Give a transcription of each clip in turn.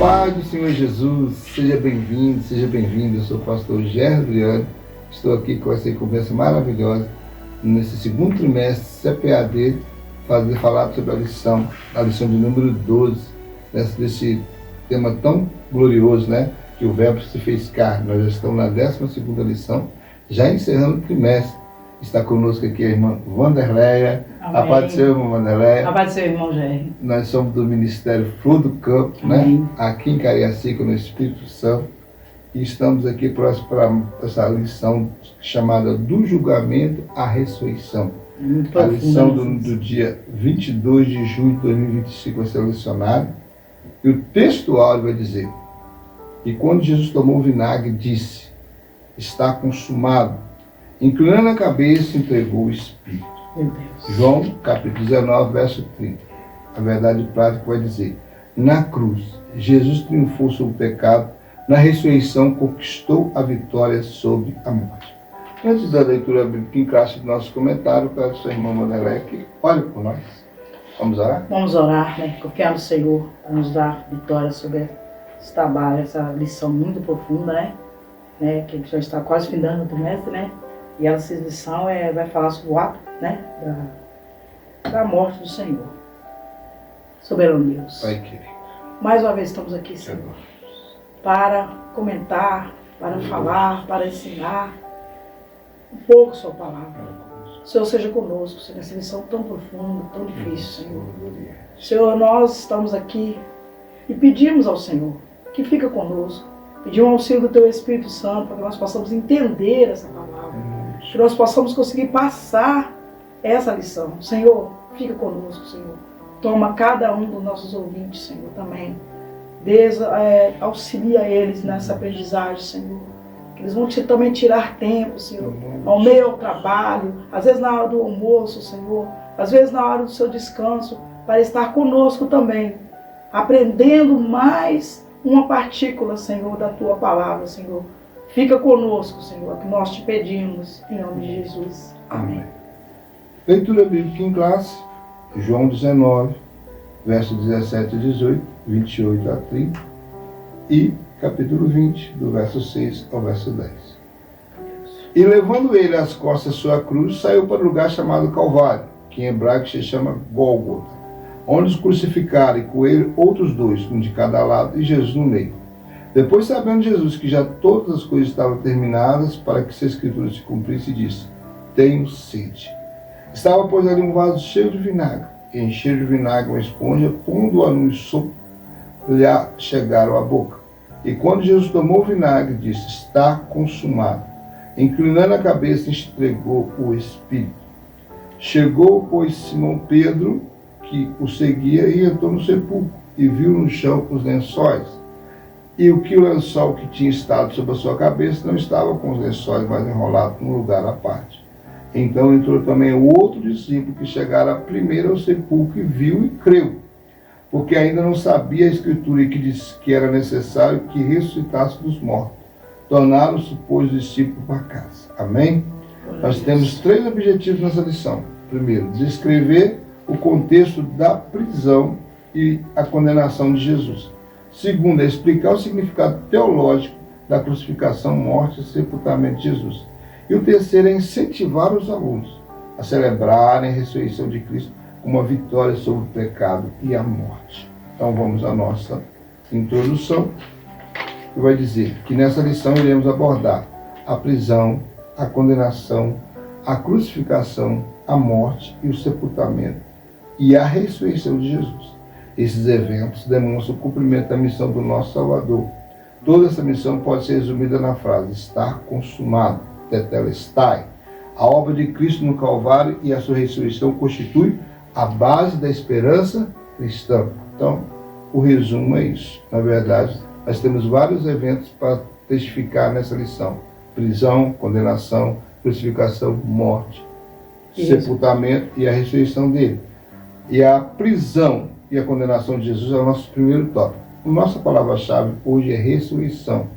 Paz do Senhor Jesus, seja bem-vindo. Eu sou o pastor Gerson Adriano, estou aqui com essa conversa maravilhosa, nesse segundo trimestre CPAD, falar sobre a lição de número 12, desse tema tão glorioso, né? Que o Verbo se fez carne. Nós já estamos na 12ª lição, já encerrando o trimestre. Está conosco aqui a irmã Wanderleia. A paz do Senhor, irmã Wanderleia. A paz do Senhor, irmão Gerry. Nós somos do Ministério Flor do Campo, né? Aqui em Cariacica, no Espírito Santo. E estamos aqui para essa lição chamada do julgamento à ressurreição. A lição do dia 22 de junho de 2025 vai ser lecionada. E o texto áureo vai dizer: e quando Jesus tomou o vinagre, disse: está consumado. Inclinando a cabeça, entregou o Espírito. João, capítulo 19, verso 30. A verdade prática vai dizer: na cruz, Jesus triunfou sobre o pecado, na ressurreição conquistou a vitória sobre a morte. Antes da leitura bíblica em classe do nosso comentário, para a sua irmã Wanderleia que olhe por nós. Vamos orar? Vamos orar, né? Confiar no Senhor para nos dar vitória sobre esse trabalho, essa lição muito profunda, né? Que já está quase findando o trimestre, né? E essa lição vai falar sobre o ato, né? Da morte do Senhor. Soberano Deus. Pai querido. Mais uma vez estamos aqui, Senhor, para comentar, para falar, para ensinar um pouco sua palavra. O Senhor seja conosco, Senhor, nessa lição tão profunda, tão difícil, Senhor. Senhor, nós estamos aqui e pedimos ao Senhor que fica conosco. Pedimos o auxílio do Teu Espírito Santo para que nós possamos entender essa palavra. Que nós possamos conseguir passar essa lição. Senhor, fica conosco, Senhor. Toma cada um dos nossos ouvintes, Senhor, também. Auxilia eles nessa aprendizagem, Senhor. Que eles vão também tirar tempo, Senhor, ao meio ao trabalho, às vezes na hora do almoço, Senhor, às vezes na hora do seu descanso, para estar conosco também, aprendendo mais uma partícula, Senhor, da Tua palavra, Senhor. Fica conosco, Senhor, que nós te pedimos, em nome de Jesus. Amém. Leitura bíblica em classe, João 19, versos 17 a 18, 28 a 30 e capítulo 20, do verso 6 ao verso 10. E levando ele às costas sua cruz, saiu para o lugar chamado Calvário, que em hebraico se chama Gólgota, onde os crucificaram e com ele outros dois, um de cada lado e Jesus no meio. Depois, sabendo Jesus que já todas as coisas estavam terminadas, para que essa escritura se cumprisse, disse: tenho sede. Estava, pois, ali um vaso cheio de vinagre, e encheram de vinagre uma esponja, pondo-a no sopo, lhe chegaram à boca. E quando Jesus tomou o vinagre, disse: está consumado. Inclinando a cabeça, entregou o Espírito. Chegou, pois, Simão Pedro, que o seguia, e entrou no sepulcro, e viu no chão os lençóis. E o lençol que tinha estado sobre a sua cabeça não estava com os lençóis, mas enrolado num lugar à parte. Então entrou também o outro discípulo que chegara primeiro ao sepulcro e viu e creu, porque ainda não sabia a Escritura e que disse que era necessário que ressuscitasse dos mortos. Tornaram-se, pois, os discípulos para casa. Amém? Nós temos 3 objetivos nessa lição. Primeiro, descrever o contexto da prisão e a condenação de Jesus. Segundo, é explicar o significado teológico da crucificação, morte e sepultamento de Jesus. E o terceiro é incentivar os alunos a celebrarem a ressurreição de Cristo como uma vitória sobre o pecado e a morte. Então vamos à nossa introdução, que vai dizer que nessa lição iremos abordar a prisão, a condenação, a crucificação, a morte e o sepultamento e a ressurreição de Jesus. Esses eventos demonstram o cumprimento da missão do nosso Salvador. Toda essa missão pode ser resumida na frase: estar consumado, tetelestai. A obra de Cristo no Calvário e a sua ressurreição constitui a base da esperança cristã. Então, o resumo é isso. Na verdade, nós temos vários eventos para testificar nessa lição: prisão, condenação, crucificação, morte, sepultamento e a ressurreição dele. E a prisão e a condenação de Jesus é o nosso primeiro tópico. Nossa palavra-chave hoje é ressurreição.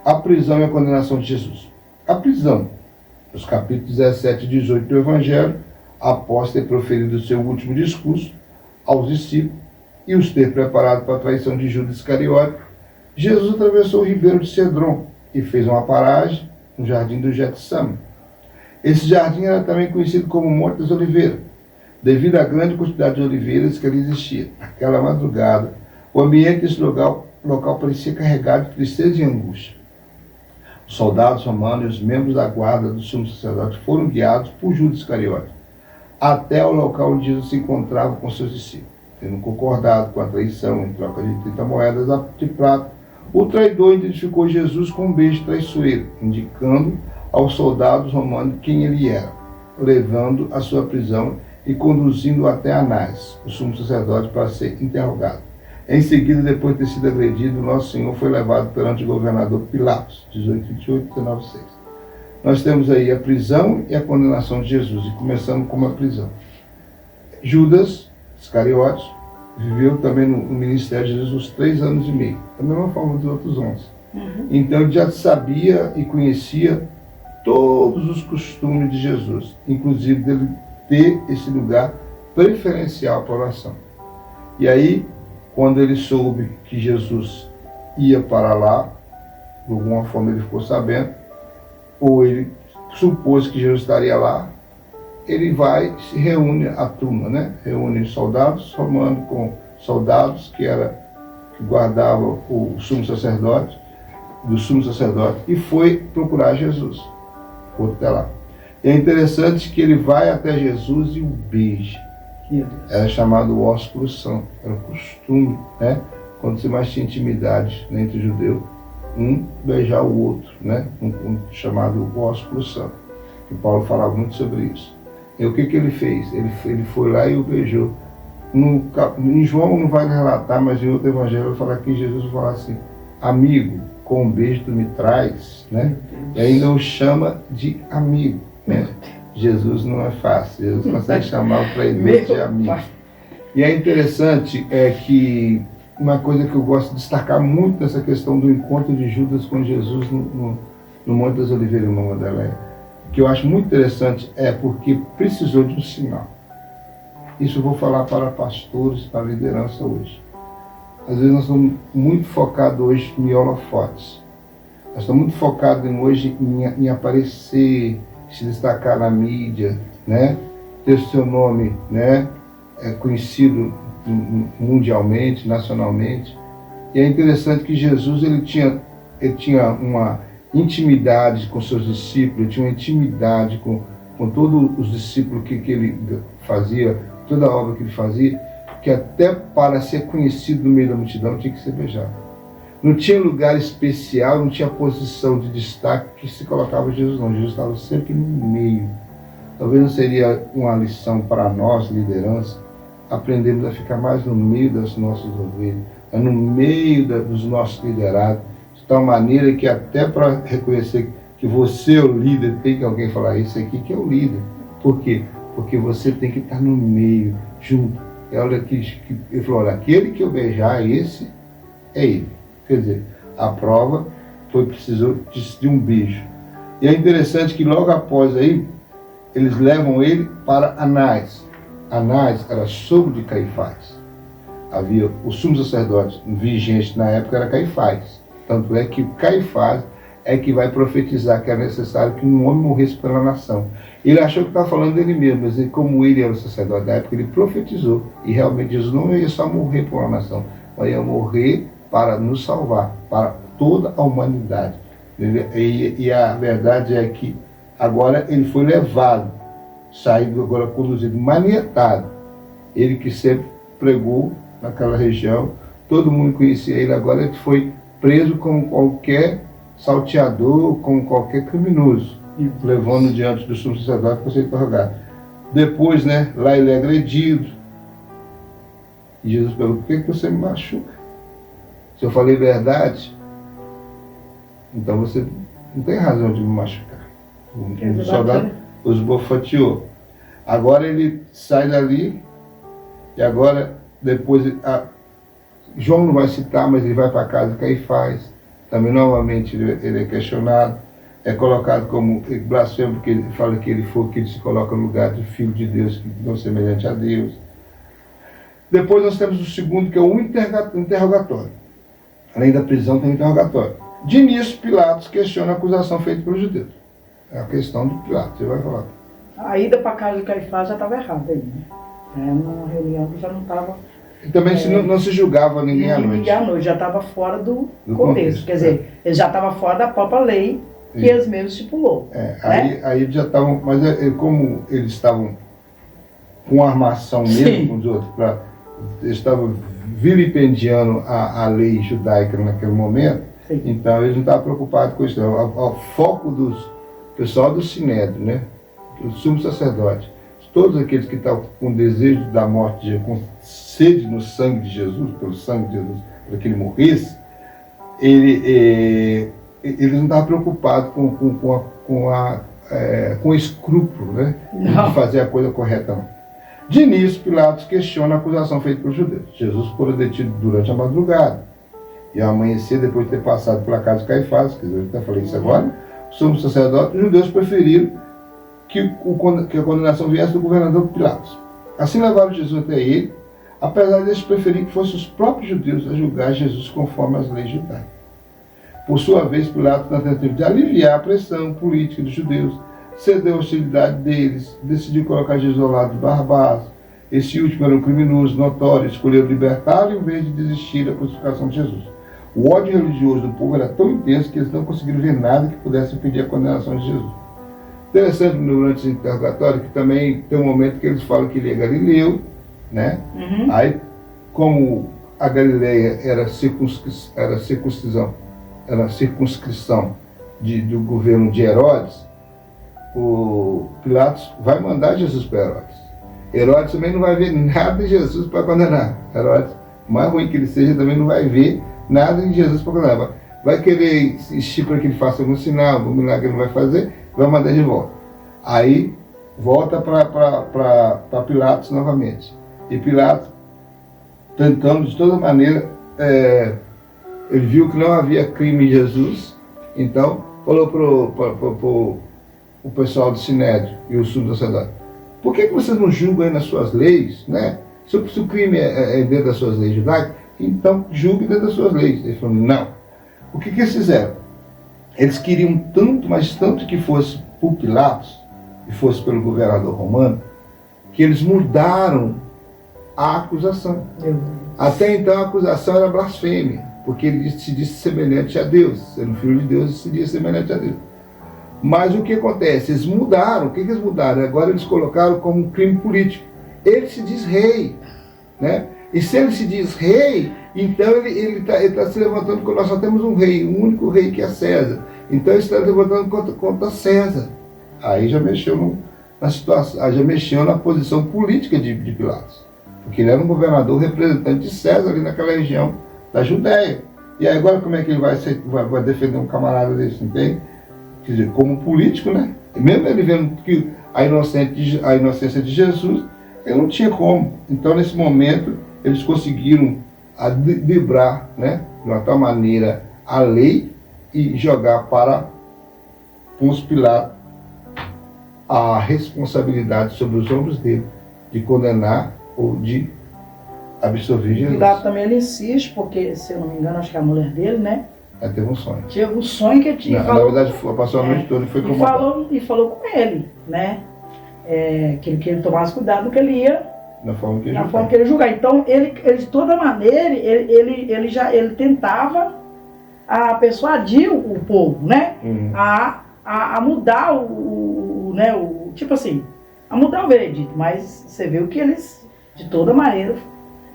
A prisão e a condenação de Jesus. A prisão, nos capítulos 17 e 18 do Evangelho, após ter proferido o seu último discurso aos discípulos, e os ter preparado para a traição de Judas Iscariote, Jesus atravessou o ribeiro de Cedron e fez uma paragem no jardim do Getsemane. Esse jardim era também conhecido como Monte das Oliveiras, devido à grande quantidade de oliveiras que ali existia. Naquela madrugada, o ambiente desse local parecia carregado de tristeza e angústia. Os soldados romanos e os membros da guarda do sumo sacerdote foram guiados por Judas Iscariote até o local onde Jesus se encontrava com seus discípulos. Tendo concordado com a traição em troca de 30 moedas de prata, o traidor identificou Jesus com um beijo traiçoeiro, indicando aos soldados romanos quem ele era, levando à sua prisão e conduzindo-o até Anás, o sumo sacerdote, para ser interrogado. Em seguida, depois de ter sido agredido, nosso Senhor foi levado perante o governador Pilatos, 18:28, 19:6. Nós temos aí a prisão e a condenação de Jesus, e começando com a prisão. Judas Iscariotes viveu também no ministério de Jesus 3 anos e meio, da mesma forma dos outros 11. Então ele já sabia e conhecia todos os costumes de Jesus, inclusive dele ter esse lugar preferencial para a oração. E aí, quando ele soube que Jesus ia para lá, de alguma forma ele ficou sabendo, ou ele supôs que Jesus estaria lá, ele vai, se reúne a turma, né? Reúne soldados romanos com soldados que guardavam o sumo sacerdote, e foi procurar Jesus. Foi até lá. E é interessante que ele vai até Jesus e o beija. Era chamado ósculo santo, era um costume, né? Quando se mais tinha intimidade, né, entre judeus, um beijar o outro, né? Chamado ósculo santo. E Paulo falava muito sobre isso. E o que ele fez? Ele foi lá e o beijou. Em João não vai relatar, mas em outro evangelho vai falar que Jesus vai falar assim: amigo, com um beijo tu me traz, né? E ainda o chama de amigo, né? Jesus não é fácil, Jesus consegue chamar o traidor de amigo. E é interessante que uma coisa que eu gosto de destacar muito nessa questão do encontro de Judas com Jesus no Monte das Oliveiras, o nome dela que eu acho muito interessante, porque precisou de um sinal. Isso eu vou falar para pastores, para a liderança hoje. Às vezes nós estamos muito focados hoje em holofotes. Nós estamos muito focados hoje em aparecer, se destacar na mídia, né? Ter o seu nome, né? Conhecido mundialmente, nacionalmente. E é interessante que Jesus ele tinha uma intimidade com seus discípulos, ele tinha uma intimidade com todos os discípulos que ele fazia, toda a obra que ele fazia, que até para ser conhecido no meio da multidão tinha que ser beijado. Não tinha lugar especial, não tinha posição de destaque que se colocava Jesus, não. Jesus estava sempre no meio. Talvez não seria uma lição para nós, liderança, aprendermos a ficar mais no meio das nossas ovelhas, no meio dos nossos liderados, de tal maneira que até para reconhecer que você é o líder, tem que alguém falar: esse aqui que é o líder. Por quê? Porque você tem que estar no meio, junto. E olha aqui, ele falou: olha, aquele que eu beijar, esse é ele. Quer dizer, a prova precisou de um beijo. E é interessante que logo após aí, eles levam ele para Anás. Anás era sogro de Caifás. Havia o sumo sacerdote vigente na época era Caifás. Tanto é que Caifás é que vai profetizar que era necessário que um homem morresse pela nação. Ele achou que estava falando dele mesmo, mas como ele era o sacerdote da época, ele profetizou. E realmente Jesus não ia só morrer por uma nação, mas ia morrer para nos salvar, para toda a humanidade. E a verdade é que agora ele foi levado, saído agora conduzido, manietado. Ele que sempre pregou naquela região, todo mundo conhecia ele, agora ele foi preso como qualquer salteador, como qualquer criminoso, levando diante do sumo sacerdote para ser interrogado. Depois, né, lá ele é agredido. E Jesus perguntou: por que você me machuca? Se eu falei verdade, então você não tem razão de me machucar. O soldado os bofeteou. Agora ele sai dali, e agora, depois, João não vai citar, mas ele vai para a casa de Caifás. Também, novamente, ele é questionado. É colocado como blasfemo, porque ele fala que ele se coloca no lugar de filho de Deus, que não é semelhante a Deus. Depois nós temos o segundo, que é o interrogatório. Além da prisão, tem o interrogatório. De início, Pilatos questiona a acusação feita pelos judeus. É a questão de Pilatos, você vai falar. A ida para casa de Caifás já estava errada aí, né? É uma reunião que já não estava... E também não se julgava ninguém à noite. Ninguém à noite, já estava fora do Do contexto. contexto, Quer dizer, ele já estava fora da própria lei que eles mesmos estipulou. Aí eles já estavam, mas como eles estavam com armação mesmo com os outros, eles estavam vilipendiando a lei judaica naquele momento, então eles não estavam preocupados com isso. O foco dos pessoal do Sinédrio, né, do sumo sacerdote, todos aqueles que estavam com desejo da morte de Jesus, com sede no sangue de Jesus, pelo sangue de Jesus, para que ele morresse, eles não estavam preocupados com escrúpulo, né, de fazer a coisa correta, não. De início, Pilatos questiona a acusação feita pelos judeus. Jesus foi detido durante a madrugada. E ao amanhecer, depois de ter passado pela casa de Caifás, que eu até falei isso agora, o sumo sacerdote, os judeus preferiram que a condenação viesse do governador Pilatos. Assim levaram Jesus até ele, apesar deles preferirem que fossem os próprios judeus a julgar Jesus conforme as leis judaicas. Por sua vez, Pilatos, na tentativa de aliviar a pressão política dos judeus, cedeu à hostilidade deles, decidiu colocar Jesus ao lado de Barrabás. Esse último era um criminoso notório, escolheu libertá-lo em vez de desistir da crucificação de Jesus. O ódio religioso do povo era tão intenso que eles não conseguiram ver nada que pudesse impedir a condenação de Jesus. Interessante durante esse interrogatório que também tem um momento que eles falam que ele é galileu, né? Aí, como a Galileia era circunscrição do governo de Herodes, o Pilatos vai mandar Jesus para Herodes. Herodes também não vai ver nada de Jesus para condenar. Herodes, mais ruim que ele seja, também não vai ver nada de Jesus para condenar. Vai querer insistir para que ele faça algum sinal, algum milagre ele não vai fazer, vai mandar de volta. Aí volta para Pilatos novamente. E Pilatos, tentando de toda maneira, ele viu que não havia crime em Jesus, então falou para o pessoal do Sinédrio e o sumo sacerdote: por que vocês não julgam aí nas suas leis, né? Se o crime é dentro das suas leis judaicas, então julgue dentro das suas leis. Eles falaram: não. O que eles fizeram? Eles queriam tanto, mas tanto que fosse por Pilatos e fosse pelo governador romano, que eles mudaram a acusação. Até então a acusação era blasfêmia, porque ele se disse semelhante a Deus, sendo filho de Deus, se disse semelhante a Deus. Mas o que acontece? Eles mudaram. O que eles mudaram? Agora eles colocaram como um crime político. Ele se diz rei, né? E se ele se diz rei, então ele tá se levantando, porque nós só temos um rei, um único rei, que é César. Então ele está levantando contra César. Aí já mexeu na situação, aí já mexeu na posição política de Pilatos. Porque ele era um governador representante de César ali naquela região da Judéia. E aí agora como é que ele vai defender um camarada desse, entende? Quer dizer, como político, né? E mesmo ele vendo que a inocência de Jesus, ele não tinha como. Então, nesse momento, eles conseguiram driblar, né, de uma tal maneira, a lei e jogar para Pôncio Pilatos a responsabilidade sobre os ombros dele de condenar ou de absolver Jesus. Pilatos também ele insiste, porque, se eu não me engano, acho que é a mulher dele, né? Aí teve um sonho. Teve um sonho que ele tinha. Na verdade, passou a noite toda e foi e falou com ele, né? Que ele tomasse cuidado no que ele ia, na forma que ele julgar. Então, ele de toda maneira, ele tentava persuadir o povo, né? A mudar tipo assim, a mudar o veredito. Mas você viu que eles, de toda maneira,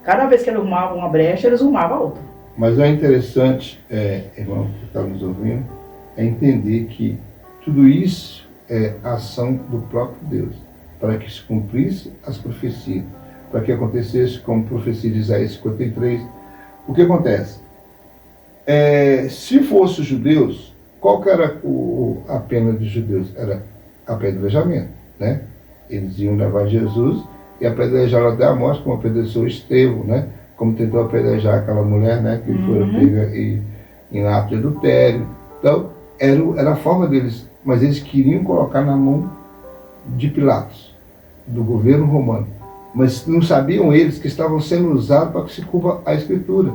cada vez que ele arrumava uma brecha, eles arrumavam outra. Mas é interessante, irmão, que está nos ouvindo, é entender que tudo isso é ação do próprio Deus, para que se cumprisse as profecias, para que acontecesse como profecia de Isaías 53. O que acontece? Se fossem os judeus, qual que era a pena dos judeus? Era apedrejamento, né? Eles iam levar Jesus e apedrejaram até a morte, como apedrejou Estevão, né? Como tentou apedrejar aquela mulher, né, que foi pega em ato de adultério. Então, era a forma deles, mas eles queriam colocar na mão de Pilatos, do governo romano, Mas não sabiam eles que estavam sendo usados para que se cumpra a Escritura.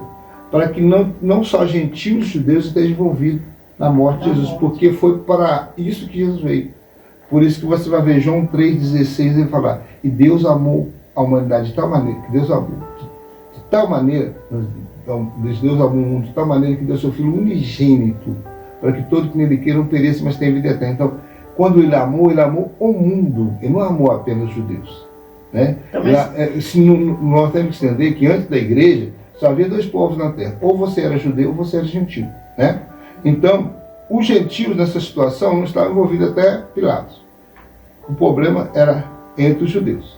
Para que não só gentios e judeus estejam envolvidos na morte de Jesus. Porque foi para isso que Jesus veio. Por isso que você vai ver João 3,16, ele falar, e Deus amou a humanidade de tal maneira, que Deus amou de tal maneira, Deus amou o mundo de tal maneira que deu seu Filho unigênito, para que todo que nele queira não pereça, mas tenha vida eterna. Então, quando ele amou o mundo, ele não amou apenas os judeus. Né? Nós temos que entender que antes da igreja, só havia dois povos na terra, ou você era judeu ou você era gentio. Né? Então, os gentios nessa situação não estavam envolvidos até Pilatos. O problema era entre os judeus.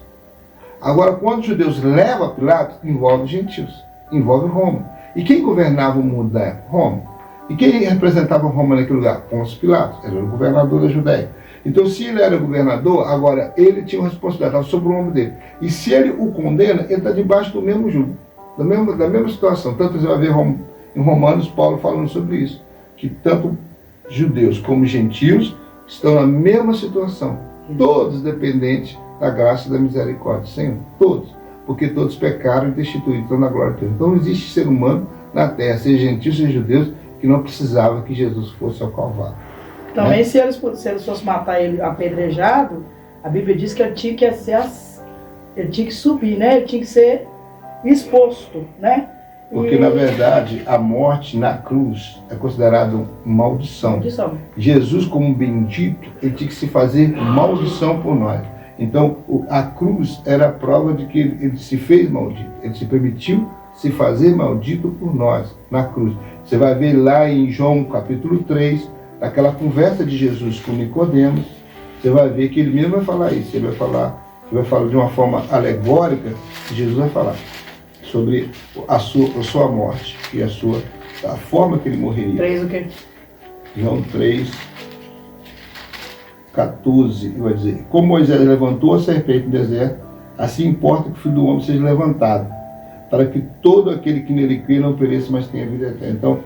Agora, quando os judeus levam a Pilatos, envolve os gentios, envolve Roma. E quem governava o mundo da época? Roma. E quem representava Roma naquele lugar? Pôncio Pilatos, ele era o governador da Judéia. Então, se ele era governador, agora ele tinha uma responsabilidade sobre o ombro dele. E se ele o condena, ele está debaixo do mesmo jugo, da mesma situação. Tanto você vai ver em Romanos, Paulo falando sobre isso, que tanto judeus como gentios estão na mesma situação, todos dependentes da graça e da misericórdia do Senhor, todos, porque todos pecaram e destituídos, estão na glória de Deus. Então não existe ser humano na terra, seja gentios, seja judeus, que não precisava que Jesus fosse ao Calvário. Também, né? se eles fossem matar ele apedrejado, a Bíblia diz que ele tinha que subir, né? Ele tinha que ser exposto, né? Porque, na verdade, a morte na cruz é considerada maldição. Jesus, como bendito, ele tinha que se fazer maldição por nós. Então, a cruz era a prova de que ele se fez maldito. Ele se permitiu se fazer maldito por nós, na cruz. Você vai ver lá em João, capítulo 3, aquela conversa de Jesus com Nicodemos, você vai ver que ele mesmo vai falar isso. Ele vai falar de uma forma alegórica, que Jesus vai falar sobre a sua morte e a forma que ele morreria. 3 o quê? João 3, 14, ele vai dizer, como Moisés levantou a serpente no deserto, assim importa que o Filho do Homem seja levantado, para que todo aquele que nele crê não pereça, mas tenha vida eterna. Então,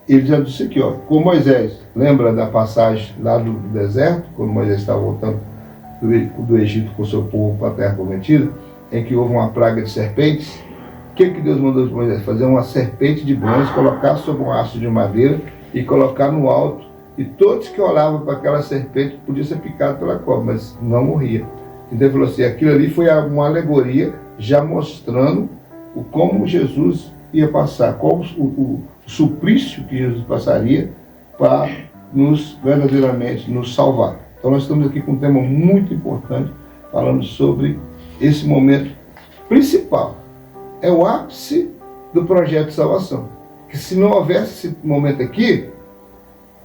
ele já disse aqui, ó, como Moisés, lembra da passagem lá do deserto, quando Moisés estava voltando do Egito com o seu povo para a terra prometida, em que houve uma praga de serpentes. O que Deus mandou Moisés? Fazer uma serpente de bronze, colocar sobre um aço de madeira e colocar no alto. E todos que olhavam para aquela serpente podiam ser picados pela cobra, mas não morria. Então ele falou assim, aquilo ali foi uma alegoria já mostrando como Jesus ia passar, qual o suplício que Jesus passaria para verdadeiramente nos salvar. Então nós estamos aqui com um tema muito importante, falando sobre esse momento principal. É o ápice do projeto de salvação. Que se não houvesse esse momento aqui,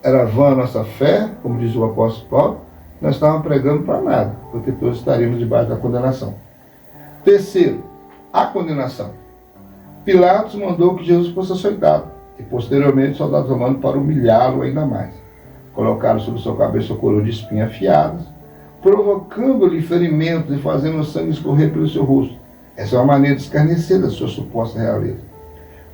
era vã a nossa fé, como diz o apóstolo Paulo, nós estávamos pregando para nada, porque todos estaríamos debaixo da condenação. Terceiro, a condenação. Pilatos mandou que Jesus fosse açoitado, e posteriormente os soldados romanos para humilhá-lo ainda mais. Colocaram sobre sua cabeça a coroa de espinhos afiadas, provocando-lhe ferimentos e fazendo o sangue escorrer pelo seu rosto. Essa é uma maneira de escarnecer da sua suposta realeza.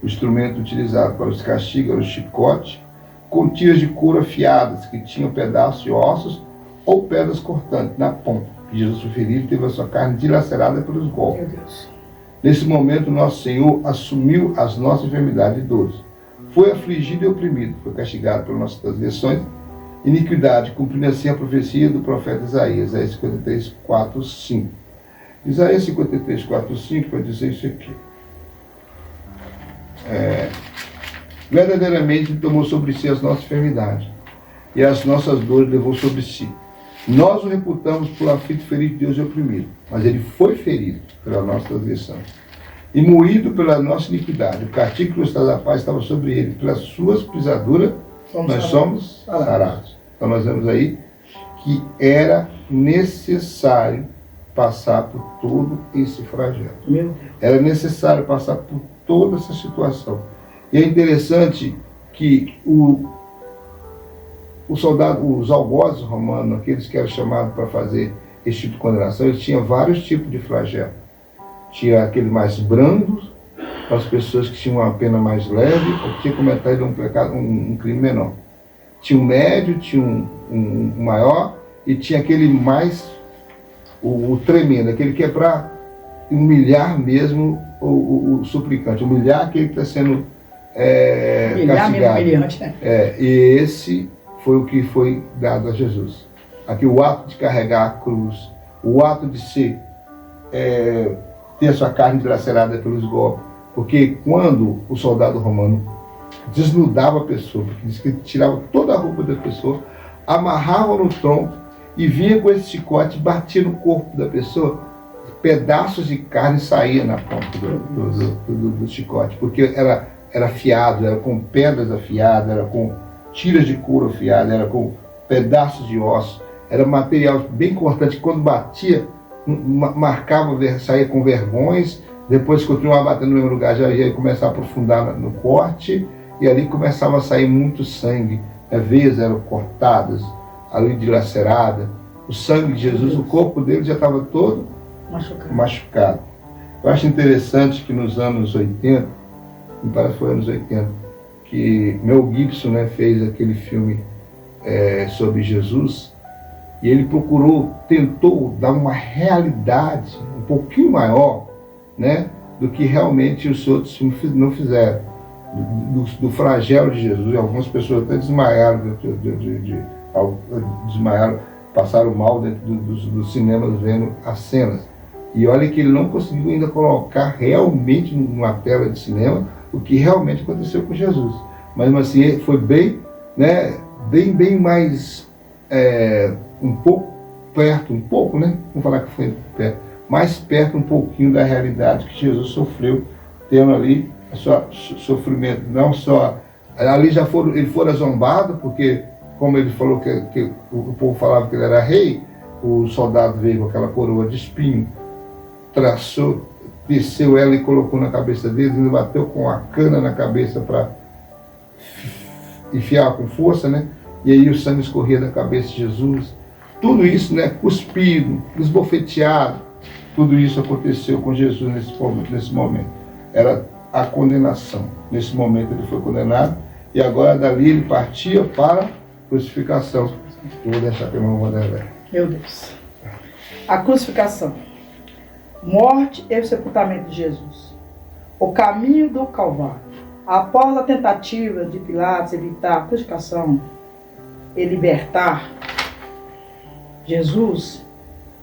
O instrumento utilizado para os castigos era o chicote, com tiras de couro afiadas, que tinham pedaços de ossos ou pedras cortantes na ponta, que Jesus foi ferido e teve a sua carne dilacerada pelos golpes. Nesse momento, nosso Senhor assumiu as nossas enfermidades e dores. Foi afligido e oprimido, foi castigado pelas nossas transgressões, iniquidade, cumprindo assim a profecia do profeta Isaías, Isaías 53, 4, 5. Isaías 53, 4, 5 vai dizer isso aqui. Verdadeiramente tomou sobre si as nossas enfermidades e as nossas dores levou sobre si. Nós o reputamos por aflito, ferido de Deus e oprimido, mas ele foi ferido pela nossa transgressão e moído pela nossa iniquidade. O castigo que nos traz a paz estava sobre ele, pelas suas pisaduras nós somos sarados. Então nós vemos aí que era necessário passar por todo esse flagelo. Era necessário passar por toda essa situação. E é interessante que os algozes romanos, aqueles que eram chamados para fazer esse tipo de condenação, eles tinham vários tipos de flagelo. Tinha aquele mais brando, para as pessoas que tinham uma pena mais leve, ou que tinham cometido um crime menor. Tinha um médio, tinha um maior, e tinha aquele mais, o tremendo, aquele que é para humilhar mesmo o suplicante, humilhar aquele que está sendo Humilhar mesmo castigado. humilhante, né? E esse foi o que foi dado a Jesus. Aqui o ato de carregar a cruz, o ato de ter a sua carne dilacerada pelos golpes. Porque quando o soldado romano desnudava a pessoa, porque diz que tirava toda a roupa da pessoa, amarrava no tronco e vinha com esse chicote, batia no corpo da pessoa, pedaços de carne saíam na ponta do chicote, porque era afiado, era com pedras afiadas, era com tiras de couro afiadas, era com pedaços de osso, era material bem cortante. Quando batia, marcava, saía com vergões, depois continuava batendo no mesmo lugar, já ia começar a aprofundar no corte, e ali começava a sair muito sangue, veias eram cortadas, ali dilacerada, o sangue de Jesus, o corpo dele já estava todo machucado. Eu acho interessante que nos anos 80, me parece que foi anos 80, que Mel Gibson, né, fez aquele filme sobre Jesus, e ele tentou dar uma realidade um pouquinho maior, né, do que realmente os outros filmes não fizeram, do flagelo de Jesus. E algumas pessoas até desmaiaram, passaram mal dentro dos cinemas vendo as cenas. E olha que ele não conseguiu ainda colocar realmente numa tela de cinema o que realmente aconteceu com Jesus. Mas assim, foi bem, né, bem mais, um pouco perto, né? Vamos falar que foi perto, mais perto um pouquinho da realidade que Jesus sofreu, tendo ali o seu sofrimento. Não só, ali ele fora zombado, porque como ele falou que o povo falava que ele era rei, o soldado veio com aquela coroa de espinho, desceu ela e colocou na cabeça dele, ele bateu com a cana na cabeça para enfiar com força, né? E aí o sangue escorria da cabeça de Jesus. Tudo isso, né, cuspido, esbofeteado, tudo isso aconteceu com Jesus nesse momento. Era a condenação. Nesse momento ele foi condenado, e agora dali ele partia para a crucificação. Eu vou deixar para o irmão Vanderlei. Meu Deus. A crucificação. Morte e o sepultamento de Jesus. O caminho do Calvário. Após a tentativa de Pilatos evitar a crucificação e libertar Jesus,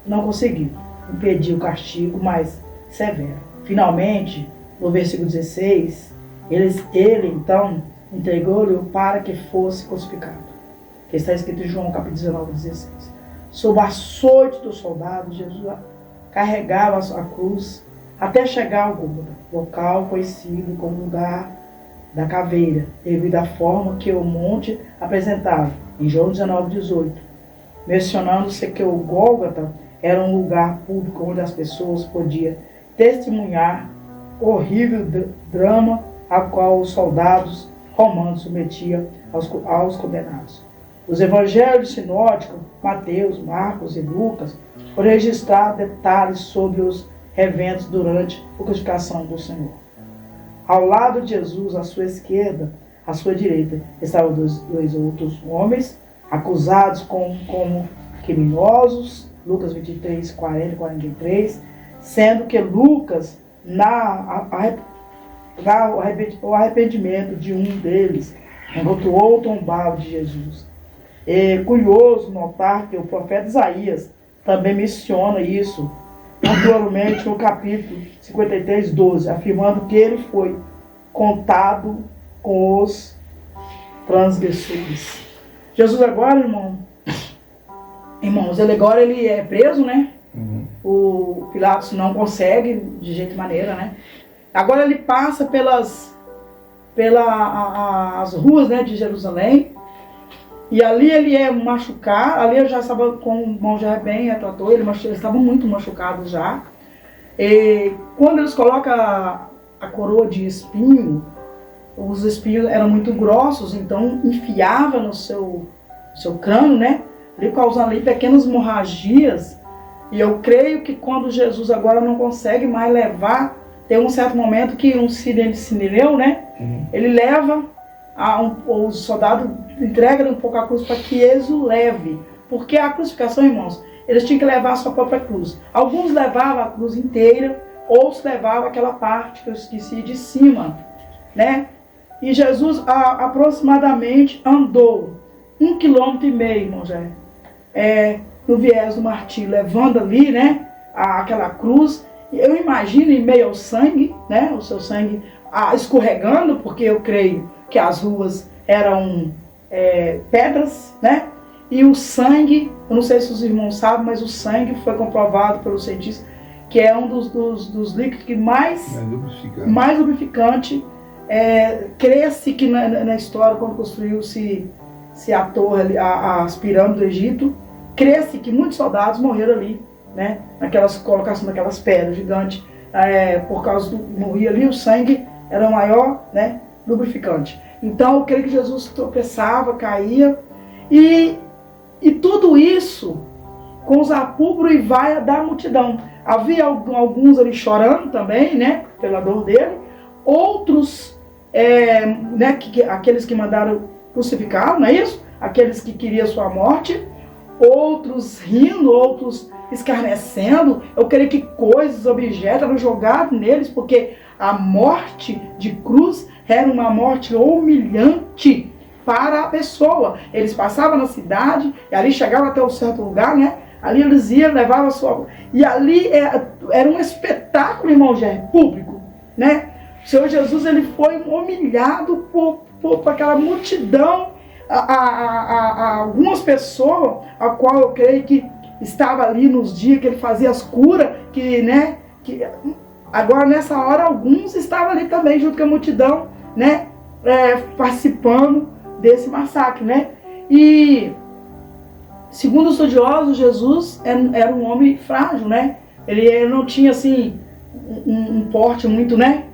não conseguiu impedir o castigo mais severo. Finalmente, no versículo 16, ele então entregou-lhe para que fosse crucificado. Que está escrito em João capítulo 19, 16. Sob a açoite dos soldados, Jesus carregava a sua cruz até chegar ao Gólgota, local conhecido como lugar da caveira, devido à forma que o monte apresentava, em João 19, 18, mencionando-se que o Gólgota era um lugar público onde as pessoas podiam testemunhar o horrível drama a qual os soldados romanos submetiam aos condenados. Os evangelhos sinóticos, Mateus, Marcos e Lucas, foram registrar detalhes sobre os eventos durante a crucificação do Senhor. Ao lado de Jesus, à sua esquerda, à sua direita, estavam dois outros homens, acusados como criminosos, Lucas 23, 40 e 43, sendo que Lucas, o arrependimento de um deles, encontrou o tombado de Jesus. É curioso notar que o profeta Isaías também menciona isso, anteriormente no capítulo 53, 12, afirmando que ele foi contado com os transgressores. Jesus agora, irmãos, ele é preso, né? Uhum. O Pilatos não consegue de jeito maneira, né? Agora ele passa pelas ruas, né, de Jerusalém, e ali ele é machucado. Ali eu já estava com o irmão já bem tratou, eles estavam muito machucados já. E quando eles colocam a coroa de espinho, os espinhos eram muito grossos, então enfiava no seu crânio, né? Ele causando ali pequenas hemorragias. E eu creio que quando Jesus agora não consegue mais levar, tem um certo momento que um sirineu, né? Uhum. Ele leva o soldado, entrega um pouco a cruz para que eles o levem. Porque a crucificação, irmãos, eles tinham que levar a sua própria cruz. Alguns levavam a cruz inteira, ou se levava aquela parte que eu esqueci de cima, né? E Jesus aproximadamente andou 1,5 km, irmão Jé, no viés do martírio, levando ali, né, aquela cruz. Eu imagino em meio ao sangue, né, o seu sangue escorregando, porque eu creio que as ruas eram pedras, né? E o sangue, eu não sei se os irmãos sabem, mas o sangue foi comprovado pelos cientistas que é um dos líquidos que mais lubrificante. Cresce que na história, quando construiu-se a torre, as pirâmides do Egito, cresce que muitos soldados morreram ali, né? Naquelas colocações daquelas pedras gigantes, por causa do morria ali, o sangue era o maior, né, lubrificante. Então eu creio que Jesus tropeçava, caía, e tudo isso com os apúburos e vaia da multidão. Havia alguns ali chorando também, né, pela dor dele, outros, né, aqueles que mandaram crucificar, não é isso? Aqueles que queriam sua morte, outros rindo, outros escarnecendo. Eu creio que coisas, objetos eram jogados neles, porque a morte de cruz era uma morte humilhante para a pessoa. Eles passavam na cidade, e ali chegavam até um certo lugar, né? Ali eles iam, levavam a sua... E ali era um espetáculo, irmão Jair, público, né? O Senhor Jesus, ele foi humilhado por aquela multidão, algumas pessoas, a qual eu creio que estava ali nos dias que ele fazia as curas, né? Agora, nessa hora, alguns estavam ali também, junto com a multidão, né? Participando desse massacre, né? E, segundo os estudiosos, Jesus era um homem frágil, né? Ele não tinha, assim, um porte muito, né?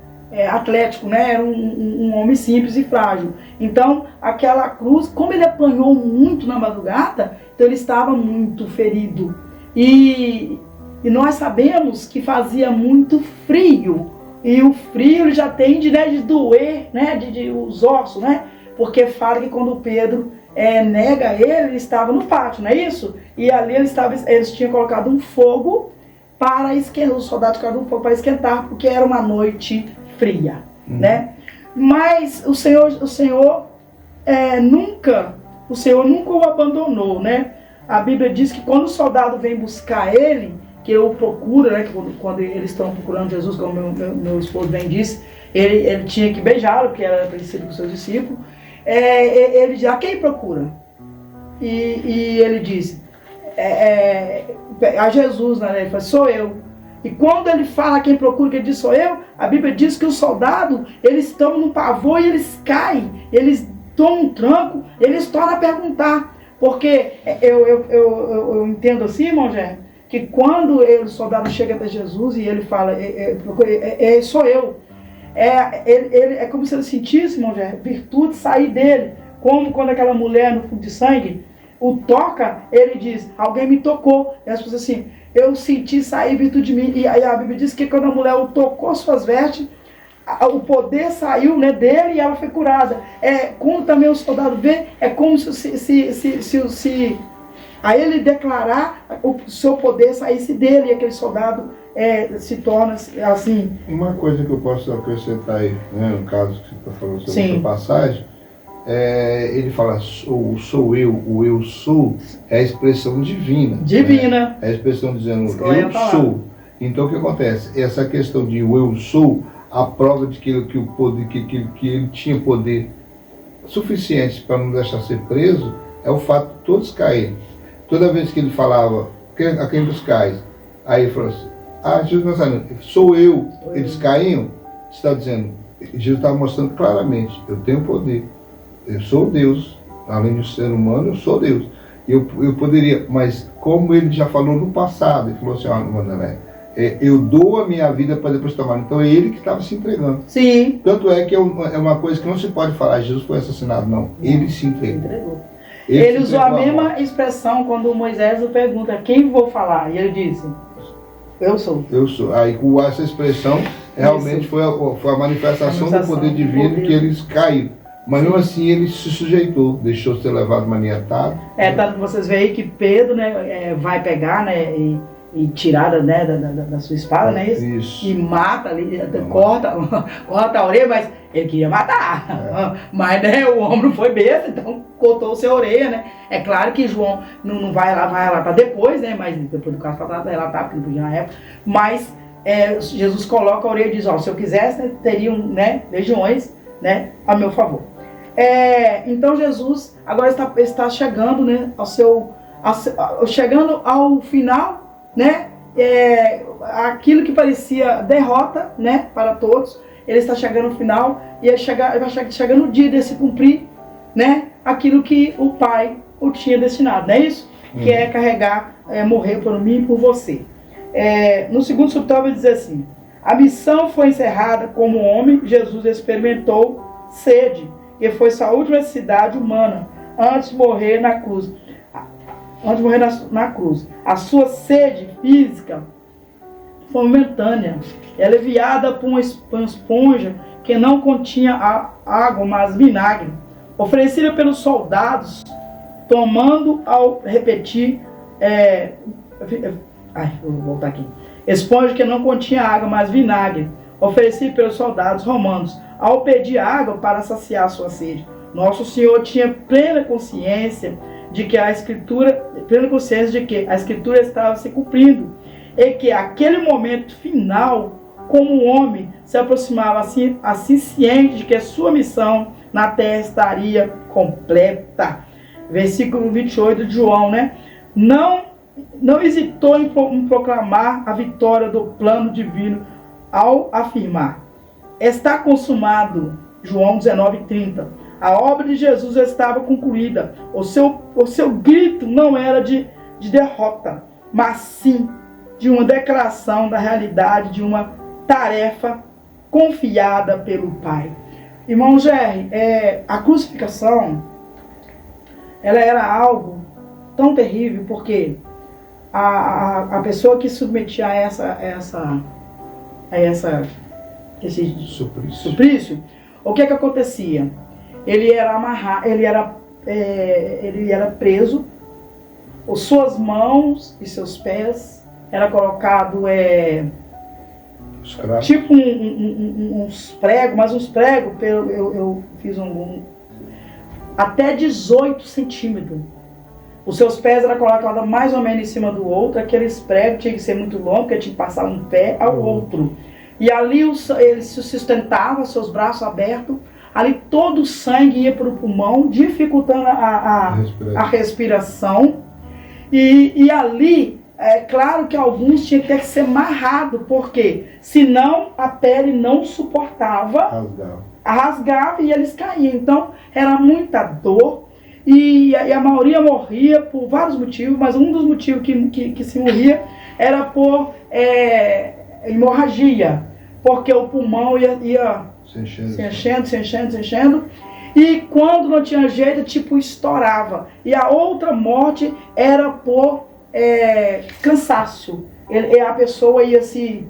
Atlético, né? Era um homem simples e frágil. Então, aquela cruz, como ele apanhou muito na madrugada, então ele estava muito ferido. E nós sabemos que fazia muito frio. E o frio ele já tende, né, de doer, né, os ossos, né? Porque fala que quando Pedro nega ele estava no pátio, não é isso? E ali eles tinham colocado um fogo para esquentar, os soldados colocaram um fogo para esquentar, porque era uma noite fria, né? Mas o Senhor nunca o abandonou, né? A Bíblia diz que quando o soldado vem buscar ele, que o procura, né? Quando eles estão procurando Jesus, como meu esposo bem disse, ele tinha que beijá-lo, porque era parecido com os seus discípulos. Ele diz: a quem procura? E ele diz a Jesus, né? Ele fala: sou eu. E quando ele fala quem procura, que ele diz sou eu, a Bíblia diz que os soldados, eles estão no pavor e eles caem, eles tomam um tranco, eles tornam a perguntar. Porque eu entendo assim, irmão Jé, que quando o soldado chega até Jesus e ele fala, sou eu, é como se ele sentisse, irmão Jé, virtude sair dele. Como quando aquela mulher no fundo de sangue o toca, ele diz: alguém me tocou. E as pessoas assim: eu senti sair virtude de mim. E aí a Bíblia diz que quando a mulher o tocou suas vestes, o poder saiu, né, dele e ela foi curada. Quando também o soldado vê, é como se a ele declarar o seu poder saísse dele, e aquele soldado se torna assim. Uma coisa que eu posso acrescentar aí, né, no caso que você está falando sobre essa passagem, ele fala: sou eu, o eu sou é a expressão divina. Divina. Né? É a expressão dizendo eu sou. Então o que acontece? Essa questão de o eu sou, a prova de que ele tinha poder suficiente para não deixar ser preso, é o fato de todos caírem. Toda vez que ele falava: a quem buscais? Aí ele falou assim: Jesus Nazareno, sou eu. Eles caíam. Está dizendo, Jesus estava mostrando claramente: eu tenho poder. Eu sou Deus, além de ser humano, eu sou Deus. Eu poderia, mas como ele já falou no passado, ele falou assim: Wanderlei, eu dou a minha vida para depois tomar. Então é ele que estava se entregando. Sim. Tanto é que é uma coisa que não se pode falar: Jesus foi assassinado. Não, ele se entregou. Ele usou a mesma expressão quando Moisés pergunta: quem vou falar? E ele disse: eu sou. Eu sou. Aí com essa expressão realmente foi a manifestação do poder divino que eles caíram. Mas mesmo assim ele se sujeitou, deixou ser levado maniatado. Tanto que vocês veem que Pedro, né, vai pegar, né, e tirada, né, da sua espada, né? Isso. E mata ali, corta a orelha, mas ele queria matar. Mas, né, o homem não foi besta, então cortou o seu orelha, né? É claro que João não vai relatar depois, né? Mas depois do caso para relatar, porque não podia na época. Mas Jesus coloca a orelha e diz, ó, se eu quisesse, né, teriam, né, legiões, né, a meu favor. Então Jesus agora está chegando, né, chegando ao final, né, aquilo que parecia derrota, né, para todos, ele está chegando ao final e vai chegar no dia de se cumprir, né, aquilo que o Pai o tinha destinado, não é isso? Que é carregar, morrer por mim e por você. No segundo subtópico ele diz assim: a missão foi encerrada como homem, Jesus experimentou sede, e foi sua última necessidade humana, antes de morrer na cruz. A sua sede física foi momentânea, aliviada por uma esponja que não continha água, mas vinagre, oferecida pelos soldados, tomando ao repetir, vou voltar aqui. Esponja que não continha água, mas vinagre, oferecido pelos soldados romanos, ao pedir água para saciar sua sede. Nosso Senhor tinha plena consciência de que a Escritura estava se cumprindo, e que aquele momento final, como o homem se aproximava assim ciente de que a sua missão na terra estaria completa. Versículo 28 de João, né? Não hesitou em proclamar a vitória do plano divino ao afirmar: está consumado. João 19:30. A obra de Jesus estava concluída. O seu grito não era de derrota, mas sim de uma declaração da realidade de uma tarefa confiada pelo Pai. Irmão Jerry, a crucificação, ela era algo tão terrível, porque a pessoa que submetia a esse suplício, o que acontecia? Ele era amarrado, ele era preso, as suas mãos e seus pés era colocado tipo uns pregos, mas uns pregos, eu fiz até 18 centímetros. Os seus pés eram colocados mais ou menos em cima do outro, aqueles pregos tinham que ser muito longos, porque tinha que passar um pé ao outro. E ali ele se sustentava, seus braços abertos, ali todo o sangue ia para o pulmão, dificultando a respiração. E ali, claro que alguns tinham que ter que ser amarrados, porque senão a pele não suportava, rasgava e eles caíam. Então era muita dor, e a maioria morria por vários motivos, mas um dos motivos que se morria era por hemorragia, porque o pulmão ia se enchendo, e quando não tinha jeito, tipo, estourava. E a outra morte era por cansaço. A pessoa ia se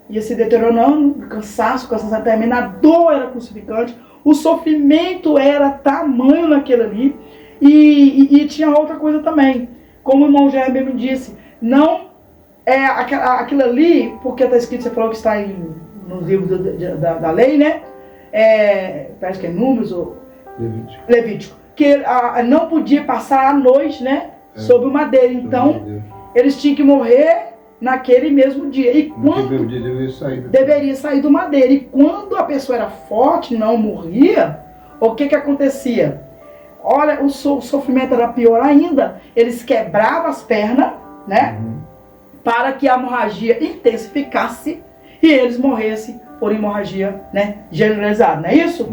deteriorando, cansaço termina, a dor era crucificante, o sofrimento era tamanho naquele ali, e tinha outra coisa também, como o irmão Jeremy me disse, não aquilo ali, porque está escrito, você falou que está nos livros da lei, né? Parece que é Números ou Levítico, que não podia passar a noite, né? Sobre o madeiro. Então, eles tinham que morrer naquele mesmo dia. E quando deveria sair do madeiro. E quando a pessoa era forte, não morria, o que acontecia? Olha, o sofrimento era pior ainda. Eles quebravam as pernas, né? Para que a hemorragia intensificasse e eles morressem por hemorragia, né, generalizada, não é isso?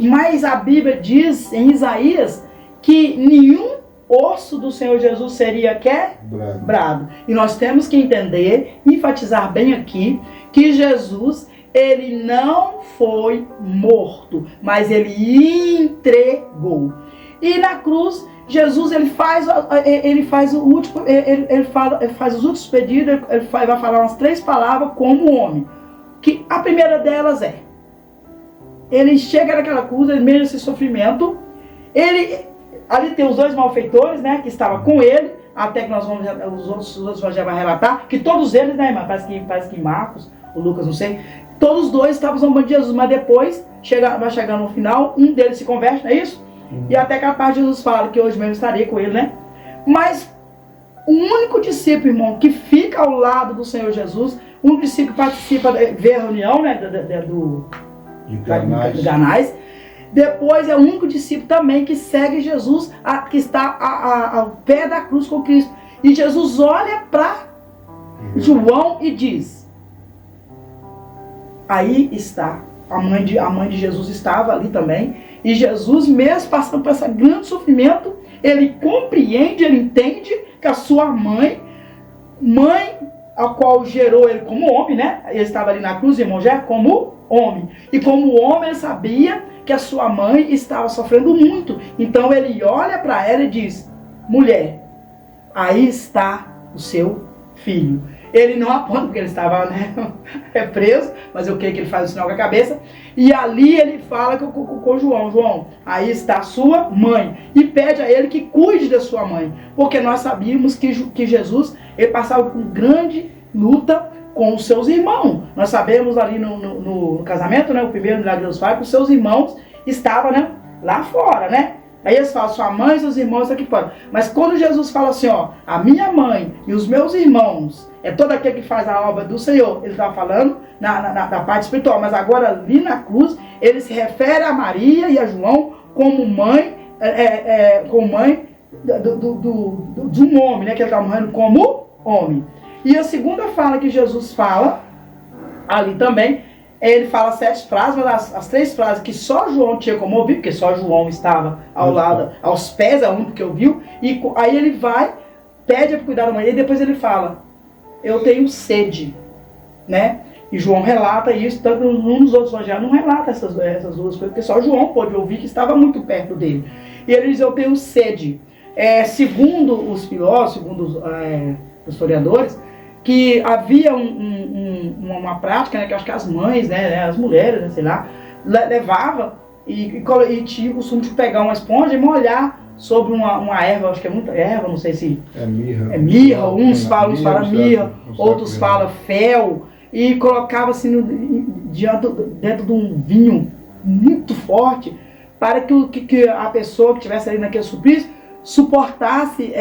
Mas a Bíblia diz em Isaías que nenhum osso do Senhor Jesus seria quebrado. E nós temos que entender, enfatizar bem aqui, que Jesus, ele não foi morto, mas ele entregou. E na cruz, Jesus, ele faz o último, ele faz os últimos pedidos, ele vai falar umas 3 palavras como homem. Que a primeira delas ele chega naquela cruz, ele mesmo esse sofrimento, ali tem os 2 malfeitores, né, que estavam com ele, até que nós vamos, os outros já vai relatar, que todos eles, né, irmã, parece que Marcos, o Lucas, não sei, todos dois estavam zombando de Jesus, mas depois, vai chegar no final, um deles se converte, não é isso? E até que a parte de Jesus fala que hoje mesmo estarei com ele, né? Mas o único discípulo, irmão, que fica ao lado do Senhor Jesus, um discípulo que participa, vê a reunião, né, de Ganais. Depois é o único discípulo também que segue Jesus, que está ao pé da cruz com Cristo. E Jesus olha para João e diz: aí está, a mãe de Jesus estava ali também. E Jesus, mesmo passando por esse grande sofrimento, ele compreende, ele entende que a sua mãe, a qual gerou ele como homem, né? Ele estava ali na cruz, irmão, já como homem. E como homem, ele sabia que a sua mãe estava sofrendo muito. Então ele olha para ela e diz: mulher, aí está o seu filho. Ele não aponta porque ele estava, né, preso, mas eu creio que ele faz o sinal com a cabeça. E ali ele fala com João: João, aí está a sua mãe. E pede a ele que cuide da sua mãe. Porque nós sabíamos que Jesus, ele passava por grande luta com os seus irmãos. Nós sabemos ali no casamento, né, o primeiro milagre de Deus faz, que os seus irmãos estavam, né, lá fora, né? Aí eles falam: sua mãe e seus irmãos estão aqui fora. Mas quando Jesus fala assim, ó, a minha mãe e os meus irmãos, é todo aquele que faz a obra do Senhor, ele está falando na parte espiritual. Mas agora ali na cruz, ele se refere a Maria e a João como mãe, de um homem, né, que ele está morrendo como homem. E a segunda fala que Jesus fala ali também, ele fala 7 frases, mas as 3 frases que só João tinha como ouvir, porque só João estava ao lado, aos pés, é o único que ouviu, e aí ele vai, pede para cuidar da mãe, e depois ele fala: eu tenho sede, né? E João relata isso, tanto um dos outros evangelhos não relata essas duas coisas, porque só João pôde ouvir, que estava muito perto dele. E ele diz: eu tenho sede. Segundo os filósofos, segundo os historiadores, que havia uma prática, né, que acho que as mães, né, as mulheres, né, sei lá, levavam e tinha o costume de pegar uma esponja e molhar sobre uma erva, acho que é muita erva, não sei se... É mirra, uns falam mirra, outros falam fel, e colocava assim dentro de um vinho muito forte, para que a pessoa que estivesse ali naquele suplício suportasse,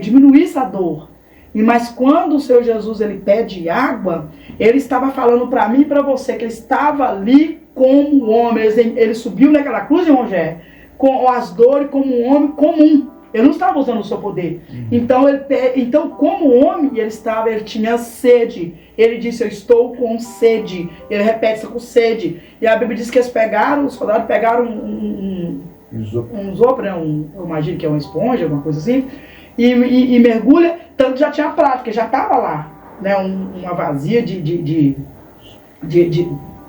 diminuísse a dor. Mas quando o Senhor Jesus ele pede água, ele estava falando para mim e para você que ele estava ali como homem. Ele subiu naquela cruz, irmão Gé, com as dores como um homem comum. Ele não estava usando o seu poder. Então, como homem, ele tinha sede. Ele disse: eu estou com sede. Ele repete: estou com sede. E a Bíblia diz que os soldados pegaram um isopor, né? Eu imagino que é uma esponja, alguma coisa assim, e mergulha, tanto já tinha prática, já estava lá, né, uma vazia de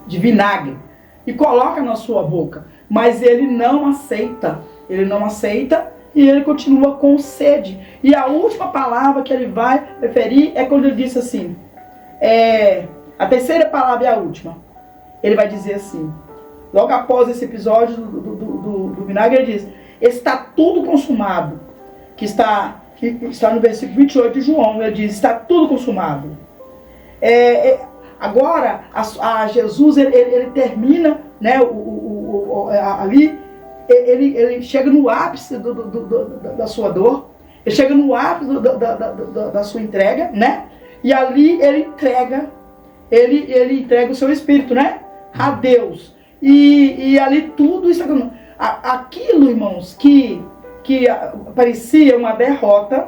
vinagre, e coloca na sua boca, mas ele não aceita, e ele continua com sede. E a última palavra que ele vai referir é quando ele disse assim, a terceira palavra é a última, ele vai dizer assim, logo após esse episódio do vinagre, ele diz: está tudo consumado, que está no versículo 28 de João, ele diz: está tudo consumado. Agora, Jesus, ele termina, né, ali, ele chega no ápice da sua dor, ele chega no ápice da sua entrega, né, e ali ele entrega o seu espírito, né, a Deus. E ali tudo isso, aquilo, irmãos, que parecia uma derrota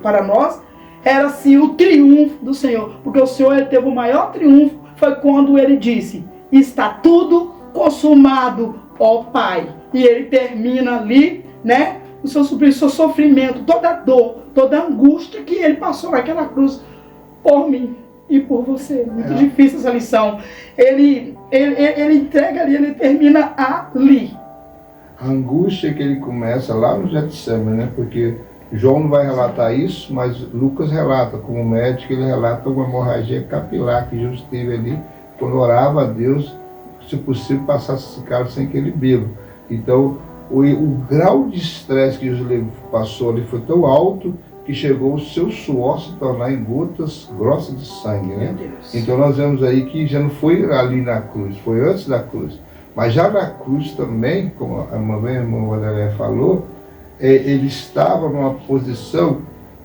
para nós, era sim o triunfo do Senhor, porque o Senhor, ele teve o maior triunfo, foi quando ele disse: está tudo consumado, ó Pai. E ele termina ali, né, o seu sofrimento, toda a dor, toda a angústia que ele passou naquela cruz por mim e por você. Muito difícil essa lição. Ele entrega ali, ele termina ali. A angústia que ele começa lá no Getsemane, né? Porque João não vai relatar isso, mas Lucas relata, como médico, ele relata uma hemorragia capilar que Jesus teve ali, quando orava a Deus, se possível, passasse esse cálice sem que ele beba. Então, o grau de estresse que Jesus passou ali foi tão alto que chegou o seu suor se tornar em gotas grossas de sangue, né? Então nós vemos aí que já não foi ali na cruz, foi antes da cruz. Mas já na cruz também, como a irmã Valéria falou, ele estava numa posição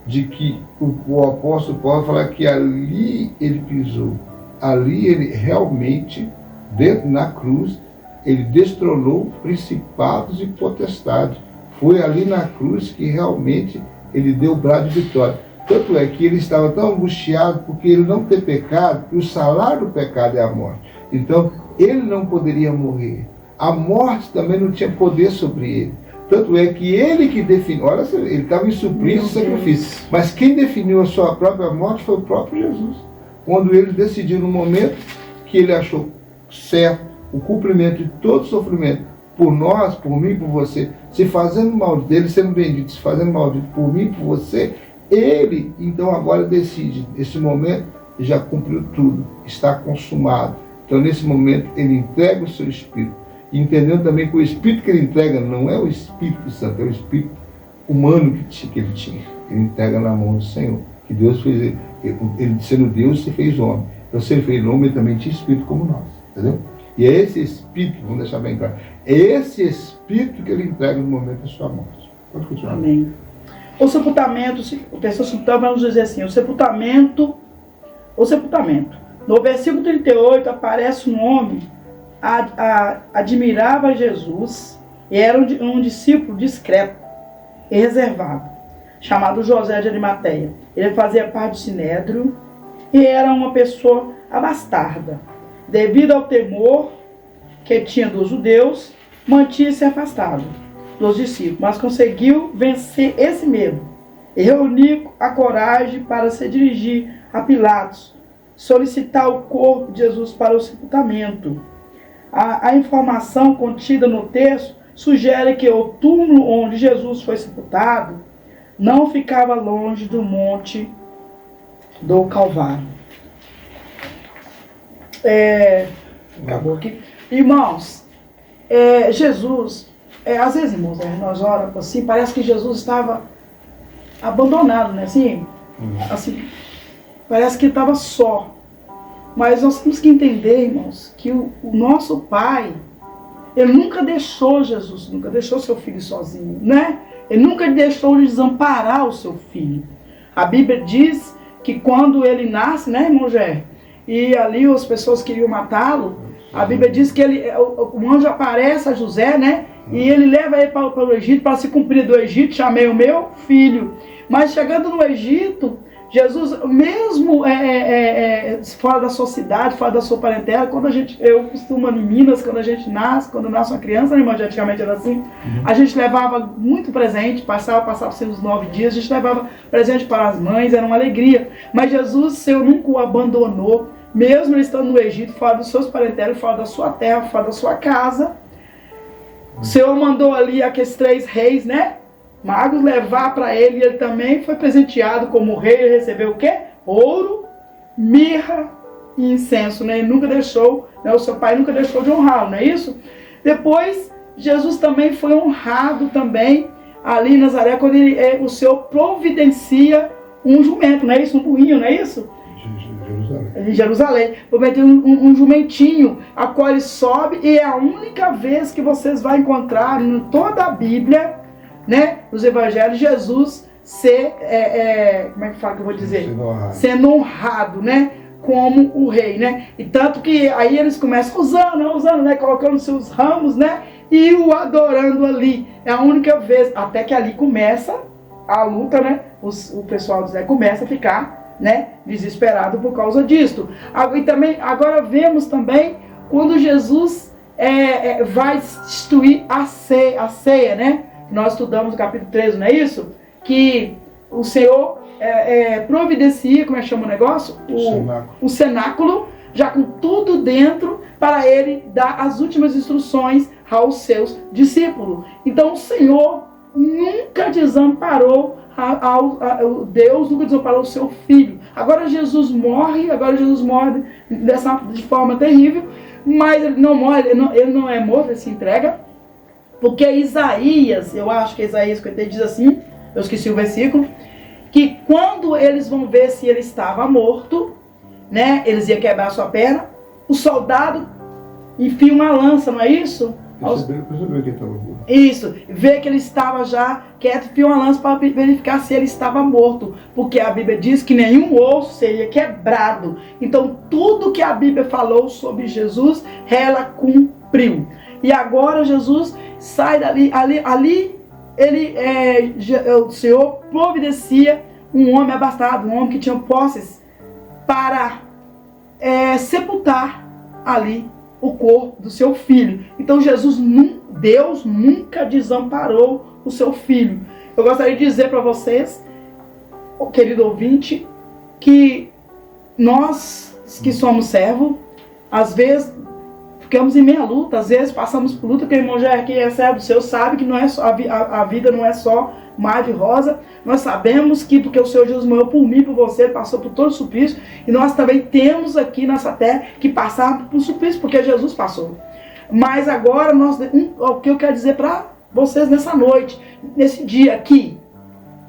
de que o apóstolo Paulo fala que ali ele pisou, ali ele realmente, dentro na cruz, ele destronou principados e potestades. Foi ali na cruz que realmente ele deu o brado de vitória. Tanto é que ele estava tão angustiado porque ele não tem pecado, que o salário do pecado é a morte. Então, ele não poderia morrer. A morte também não tinha poder sobre ele. Tanto é que ele que definiu, olha, ele estava em suplício e sacrifício. Mas quem definiu a sua própria morte foi o próprio Jesus. Quando ele decidiu no momento que ele achou certo o cumprimento de todo sofrimento por nós, por mim, por você, se fazendo mal dele, sendo bendito, se fazendo mal por mim, por você, ele então agora decide, nesse momento já cumpriu tudo, está consumado. Então nesse momento ele entrega o seu Espírito, entendendo também que o Espírito que ele entrega não é o Espírito Santo, é o Espírito humano que ele tinha. Ele entrega na mão do Senhor, que Deus fez, ele sendo Deus se fez homem. Então se ele fez homem, ele também tinha Espírito como nós, entendeu? E é esse Espírito, vamos deixar bem claro, é esse Espírito que ele entrega no momento da sua morte. Pode continuar. Amém. O sepultamento, o texto sultão vai nos dizer assim, o sepultamento. No versículo 38 aparece um homem, admirava Jesus, e era um discípulo discreto e reservado, chamado José de Arimateia. Ele fazia parte do Sinédrio e era uma pessoa abastarda. Devido ao temor que tinha dos judeus, mantinha-se afastado dos discípulos, mas conseguiu vencer esse medo e reunir a coragem para se dirigir a Pilatos, solicitar o corpo de Jesus para o sepultamento. A informação contida no texto sugere que o túmulo onde Jesus foi sepultado não ficava longe do monte do Calvário. Acabou aqui. Irmãos, Jesus, às vezes, irmãos, nós oramos assim, parece que Jesus estava abandonado, né? Assim, parece que estava só. Mas nós temos que entender, irmãos, que o nosso Pai, Ele nunca deixou Jesus, nunca deixou seu filho sozinho, né? Ele nunca deixou de desamparar o seu filho. A Bíblia diz que quando ele nasce, né, irmão Gé? E ali as pessoas queriam matá-lo, a Bíblia diz que o anjo aparece a José, né? E ele leva ele para o Egito, para se cumprir do Egito, chamei o meu filho. Mas chegando no Egito, Jesus, mesmo fora da sua cidade, fora da sua parentela, eu costumo em Minas, quando nasce uma criança, né, irmã, antigamente era assim, a gente levava muito presente, passava assim uns 9 dias, a gente levava presente para as mães, era uma alegria. Mas Jesus, o Senhor nunca o abandonou, mesmo ele estando no Egito, fora dos seus parentelos, fora da sua terra, fora da sua casa. O Senhor mandou ali aqueles 3 reis, né? Magos levar para ele, e ele também foi presenteado como rei. Ele recebeu o quê? Ouro, mirra e incenso, né? Ele nunca deixou, né? O seu pai nunca deixou de honrá-lo, não é isso? Depois, Jesus também foi honrado também ali em Nazaré, quando o Senhor providencia um jumento, não é isso? Um burrinho, não é isso? Em Jerusalém, prometeu um jumentinho, a qual ele sobe, e é a única vez que vocês vão encontrar em toda a Bíblia, né, nos evangelhos, Jesus como é que fala que eu vou dizer? Sendo honrado, né, como o rei, né, e tanto que aí eles começam usando, né, colocando seus ramos, né, e o adorando ali, é a única vez, até que ali começa a luta, né, o pessoal do Zé começa a ficar, né, desesperado por causa disso. E também, agora vemos também, quando Jesus vai instituir a ceia, né, nós estudamos no capítulo 13, não é isso? Que o Senhor providencia, como é que chama o negócio? O cenáculo, já com tudo dentro, para ele dar as últimas instruções aos seus discípulos. Então o Senhor nunca desamparou, Deus nunca desamparou o seu filho. Agora Jesus morre de forma terrível, mas ele não morre, ele não é morto, ele se entrega Porque Isaías, eu acho que Isaías 50 diz assim, eu esqueci o versículo, que quando eles vão ver se ele estava morto, né, eles iam quebrar sua perna, o soldado enfia uma lança, não é isso? Percebeu que estava morto. Isso, vê que ele estava já quieto, enfia uma lança para verificar se ele estava morto, porque a Bíblia diz que nenhum osso seria quebrado. Então tudo que a Bíblia falou sobre Jesus, ela cumpriu. E agora Jesus sai dali, o Senhor providencia um homem abastado, um homem que tinha posses, para sepultar ali o corpo do seu filho. Então Deus nunca desamparou o seu filho. Eu gostaria de dizer para vocês, querido ouvinte, que nós que somos servos, às vezes ficamos em meia luta, às vezes passamos por luta, que o irmão já que é servo seu sabe que não é só, a vida não é só mar de rosa. Nós sabemos que porque o Senhor Jesus morreu por mim, por você, ele passou por todo o suplício, e nós também temos aqui nessa terra que passar por suplício, porque Jesus passou. Mas agora, o que eu quero dizer para vocês nessa noite, nesse dia aqui,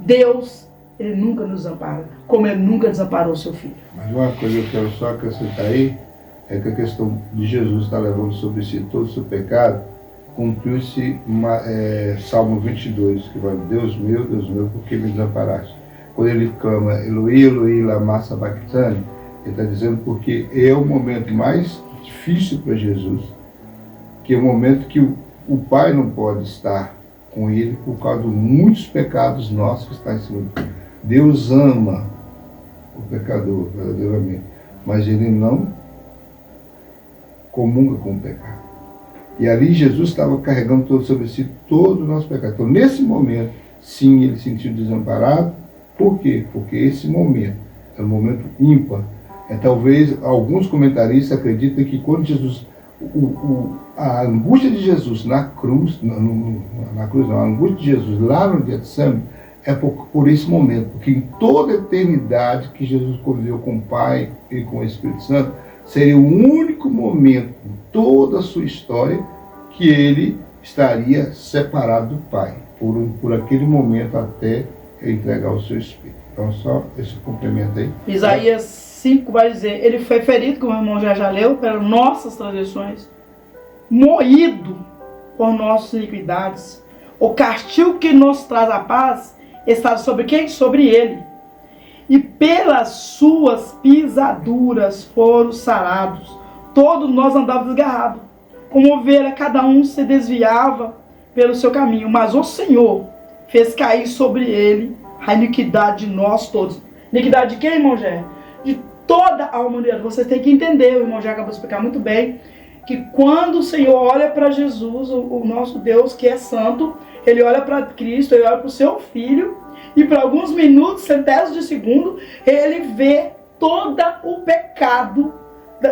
Deus, ele nunca nos desampara, como ele nunca desamparou o seu filho. Mas uma coisa que eu quero só acrescentar aí, é que a questão de Jesus estar levando sobre si todo o seu pecado, cumpriu-se Salmo 22, que vai: Deus meu, por que me desamparaste? Quando ele clama, Eloi, Eloi, lama sabachthani, ele está dizendo porque é o momento mais difícil para Jesus, que é o momento que o Pai não pode estar com ele por causa de muitos pecados nossos que estão em cima dele. Deus ama o pecador, verdadeiramente, mas ele não comunga com o pecado. E ali Jesus estava carregando sobre si todo o nosso pecado. Então, nesse momento, sim, ele se sentiu desamparado. Por quê? Porque esse momento é um momento ímpar. Talvez alguns comentaristas acreditam que quando Jesus, a angústia de Jesus na cruz, a angústia de Jesus lá no Getsemane, é por esse momento, porque em toda a eternidade que Jesus conviveu com o Pai e com o Espírito Santo, seria o único momento em toda a sua história que ele estaria separado do Pai, por aquele momento até entregar o seu Espírito. Então, só esse complemento aí. Isaías 5 vai dizer: ele foi ferido, como o irmão já leu, pelas nossas transgressões, moído por nossas iniquidades. O castigo que nos traz a paz está sobre quem? Sobre ele. E pelas suas pisaduras foram sarados. Todos nós andávamos desgarrados, como ovelha, cada um se desviava pelo seu caminho. Mas o Senhor fez cair sobre ele a iniquidade de nós todos. Iniquidade de quem, irmão Jé? De toda a humanidade. Vocês têm que entender, o irmão já acabou de explicar muito bem, que quando o Senhor olha para Jesus, o nosso Deus que é santo, ele olha para Cristo, ele olha para o seu Filho, e por alguns minutos, centésimos de segundo, ele vê todo o pecado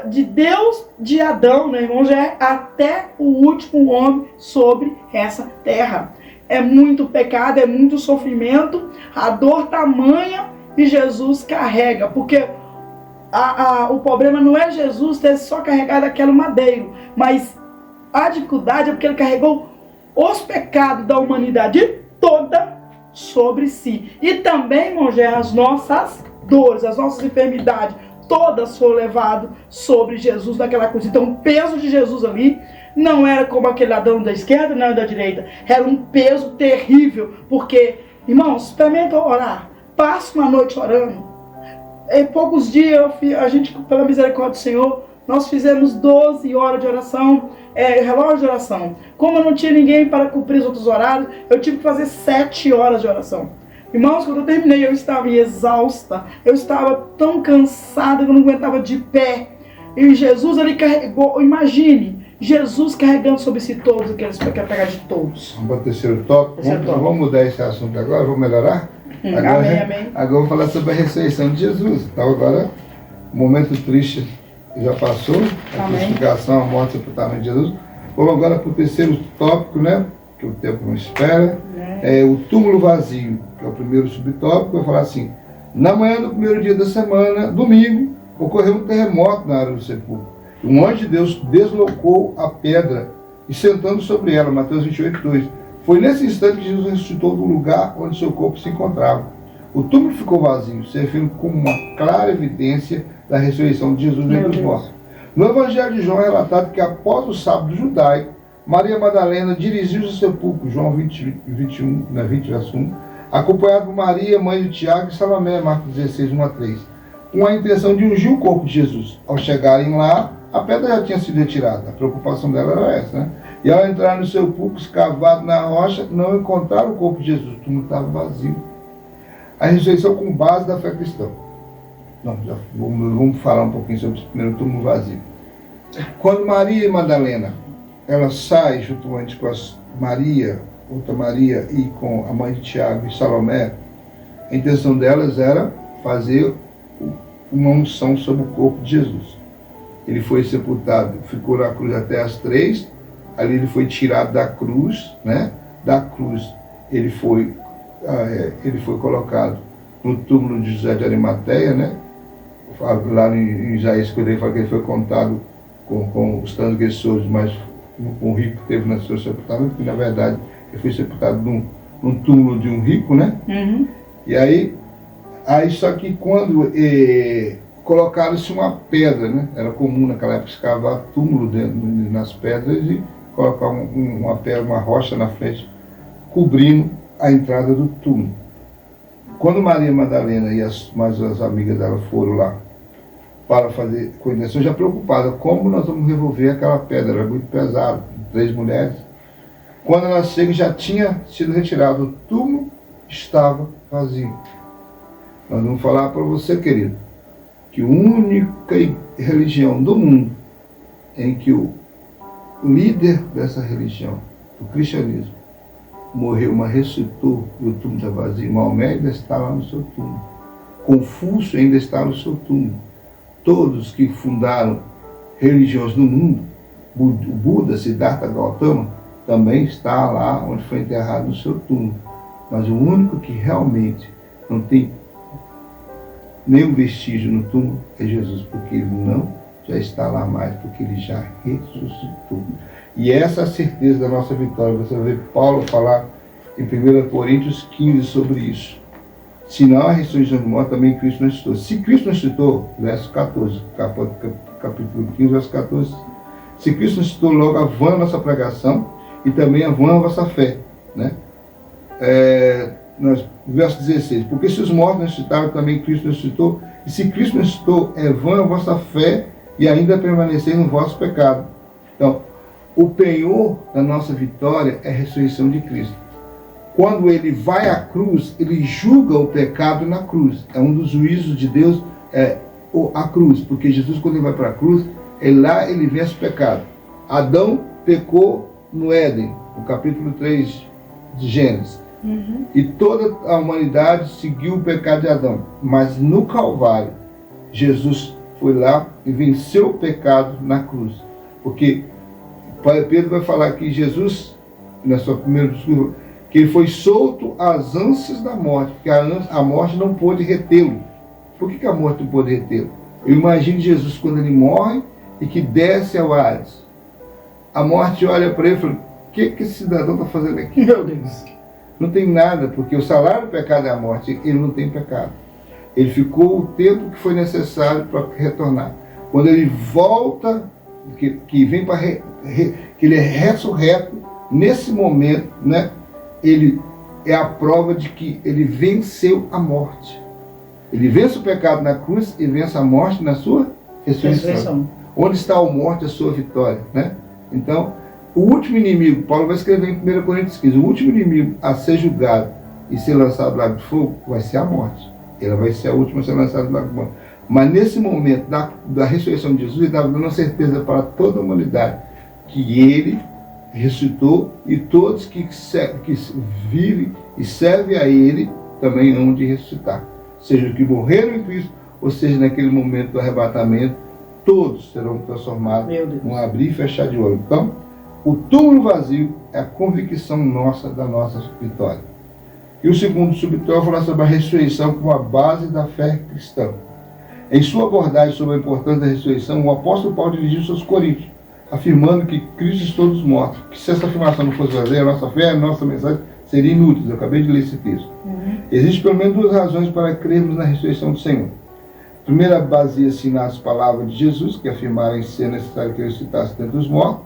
de Deus, de Adão, meu irmão, já é até o último homem sobre essa terra. É muito pecado, é muito sofrimento, a dor tamanha, e Jesus carrega, porque o problema não é Jesus ter só carregado aquele madeiro, mas a dificuldade é porque ele carregou os pecados da humanidade toda sobre si. E também, irmão, as nossas dores, as nossas enfermidades, todas foram levadas sobre Jesus naquela cruz. Então o peso de Jesus ali não era como aquele ladrão da esquerda, não da direita. Era um peso terrível, porque, irmãos, experimenta orar. Passa uma noite orando. Em poucos dias, a gente, pela misericórdia do Senhor, nós fizemos 12 horas de oração, relógio de oração. Como eu não tinha ninguém para cumprir os outros horários, eu tive que fazer 7 horas de oração. Irmãos, quando eu terminei, eu estava exausta, eu estava tão cansada que eu não aguentava de pé. E Jesus, ele carregou, imagine, Jesus carregando sobre si todos aqueles que quer pegar de todos. Vamos para o terceiro tópico. Vamos mudar esse assunto agora, vamos melhorar? Agora, amém. Agora vamos falar sobre a ressurreição de Jesus. Então agora, o momento triste já passou, a crucificação, a morte e o sepultamento de Jesus. Vamos agora para o terceiro tópico, né? Que o tempo não espera. É o túmulo vazio, que é o primeiro subtópico. Vai falar assim: na manhã do primeiro dia da semana, domingo, ocorreu um terremoto na área do sepulcro. Um anjo de Deus deslocou a pedra e sentando sobre ela. Mateus 28, 2. Foi nesse instante que Jesus ressuscitou do lugar onde seu corpo se encontrava. O túmulo ficou vazio, servindo como uma clara evidência da ressurreição de Jesus dentre os mortos. No Evangelho de João é relatado que após o sábado judaico, Maria Madalena dirigiu-se ao sepulcro, João 20, 21, 20, verso 1, acompanhada por Maria, mãe de Tiago e Salomé, Marcos 16, 1 a 3, com a intenção de ungir o corpo de Jesus. Ao chegarem lá, a pedra já tinha sido retirada. A preocupação dela era essa, né? E ao entrar no sepulcro escavado na rocha, não encontraram o corpo de Jesus. O túmulo estava vazio. A ressurreição com base da fé cristã. Não, já vamos falar um pouquinho sobre esse primeiro túmulo vazio. Quando Maria Madalena, ela sai juntamente com Maria, outra Maria, e com a mãe de Tiago e Salomé, a intenção delas era fazer uma unção sobre o corpo de Jesus. Ele foi sepultado, ficou na cruz até as 3, ali ele foi tirado da cruz, né? Da cruz ele foi colocado no túmulo de José de Arimateia, né? Lá em Isaías, quando ele fala que ele foi contado com os transgressores, mas com o rico teve no seu sepultamento, porque na verdade ele foi sepultado num túmulo de um rico, né? Uhum. E aí só que quando colocaram-se uma pedra, né? Era comum naquela época escavar túmulo nas pedras e colocar uma pedra, uma rocha na frente, cobrindo a entrada do túmulo. Quando Maria Madalena e as amigas dela foram lá para fazer com a intenção, já preocupada, como nós vamos revolver aquela pedra, era muito pesado, 3 mulheres. Quando elas chegam, já tinha sido retirado, o túmulo estava vazio. Nós vamos falar para você, querido, que a única religião do mundo em que o líder dessa religião, do cristianismo, morreu, mas ressuscitou e o túmulo está vazio, Maomé ainda está lá no seu túmulo. Confúcio ainda está no seu túmulo. Todos que fundaram religiões no mundo, o Buda, Siddhartha Gautama, também está lá onde foi enterrado no seu túmulo. Mas o único que realmente não tem nenhum vestígio no túmulo é Jesus, porque ele não já está lá mais, porque ele já ressuscitou. E essa é a certeza da nossa vitória. Você vai ver Paulo falar em 1 Coríntios 15 sobre isso. Se não a ressurreição do morto, também Cristo não ressuscitou. Se Cristo não ressuscitou, verso 14, capítulo 15, verso 14, se Cristo não ressuscitou, logo a vã a nossa pregação e também a vã a vossa fé, né? Verso 16, porque se os mortos não ressuscitaram, também Cristo não ressuscitou, e se Cristo não ressuscitou, é vã a vossa fé e ainda permanecer no vosso pecado. Então, o penhor da nossa vitória é a ressurreição de Cristo. Quando ele vai à cruz, ele julga o pecado na cruz. É um dos juízos de Deus, a cruz, porque Jesus, quando ele vai para a cruz, lá ele vence o pecado. Adão pecou no Éden, no capítulo 3 de Gênesis. Uhum. E toda a humanidade seguiu o pecado de Adão. Mas no Calvário, Jesus foi lá e venceu o pecado na cruz. Porque Pedro vai falar que Jesus, na sua primeira discurso, que ele foi solto às ânsias da morte, porque a morte não pôde retê-lo. Por que a morte não pôde retê-lo? Eu imagino Jesus quando ele morre e que desce ao Hades. A morte olha para ele e fala, o que esse cidadão está fazendo aqui? Meu Deus. Não tem nada, porque o salário do pecado é a morte, ele não tem pecado. Ele ficou o tempo que foi necessário para retornar. Quando ele volta, que vem para que ele é ressurreto, nesse momento, né, ele é a prova de que ele venceu a morte. Ele vence o pecado na cruz e vence a morte na sua ressurreição. Onde está a morte, a sua vitória, né? Então, o último inimigo, Paulo vai escrever em 1 Coríntios 15, o último inimigo a ser julgado e ser lançado no lago de fogo vai ser a morte. Ela vai ser a última a ser lançada no lago de fogo. Mas nesse momento da ressurreição de Jesus, ele estava dando uma certeza para toda a humanidade que ele ressuscitou e todos que vivem e servem a ele também hão de ressuscitar. Seja que morreram em Cristo, ou seja, naquele momento do arrebatamento, todos serão transformados num abrir e fechar de olho. Então, o túmulo vazio é a convicção nossa da nossa vitória. E o segundo subtópico fala sobre a ressurreição como a base da fé cristã. Em sua abordagem sobre a importância da ressurreição, o apóstolo Paulo dirigiu-se aos Coríntios, afirmando que Cristo ressuscitou dos mortos. Que se essa afirmação não fosse verdadeira, a nossa fé, a nossa mensagem seria inútil. Eu acabei de ler esse texto. Existem pelo menos duas razões para crermos na ressurreição do Senhor. A primeira baseia-se nas palavras de Jesus, que afirmaram ser necessário que ele ressuscitasse dentre os mortos.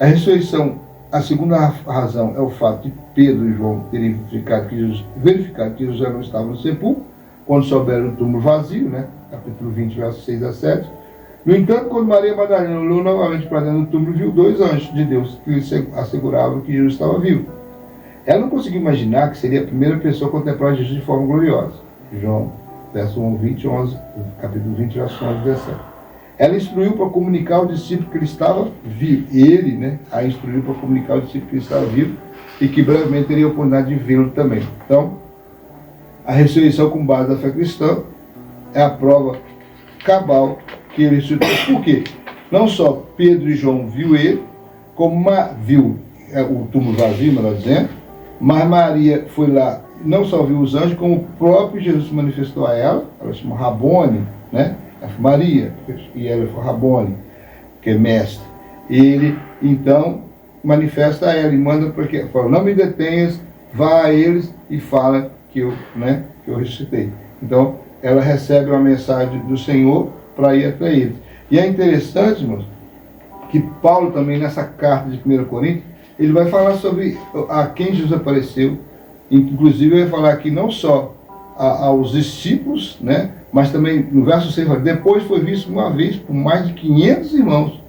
A ressurreição, a segunda razão é o fato de Pedro e João terem verificado que Jesus já não estava no sepulcro, quando souberam o túmulo vazio, né? Capítulo 20, versos 6 a 7. No entanto, quando Maria Madalena olhou novamente para dentro do túmulo, viu dois anjos de Deus que lhe asseguravam que Jesus estava vivo. Ela não conseguiu imaginar que seria a primeira pessoa a contemplar Jesus de forma gloriosa. João, verso 20, 11, capítulo 20, verso 11 e 17. Ela instruiu para comunicar ao discípulo que ele estava vivo. Ele, né, a instruiu para comunicar ao discípulo que ele estava vivo e que brevemente teria a oportunidade de vê-lo também. Então, a ressurreição com base da fé cristã é a prova cabal que ele ressuscitou. Por quê? Não só Pedro e João viu ele, como viu o túmulo vazio, melhor dizendo, mas Maria foi lá, não só viu os anjos, como o próprio Jesus se manifestou a ela chama Rabone, né? Maria, e ela foi Rabone, que é mestre. Ele, então, manifesta a ela e manda para que, fala, não me detenhas, vá a eles e fala que eu ressuscitei. Então, ela recebe uma mensagem do Senhor para ir até eles. E é interessante, irmãos, que Paulo também, nessa carta de 1 Coríntios, ele vai falar sobre a quem Jesus apareceu. Inclusive, ele vai falar aqui não só aos discípulos, né, mas também, no verso 6, depois foi visto uma vez por mais de 500 irmãos,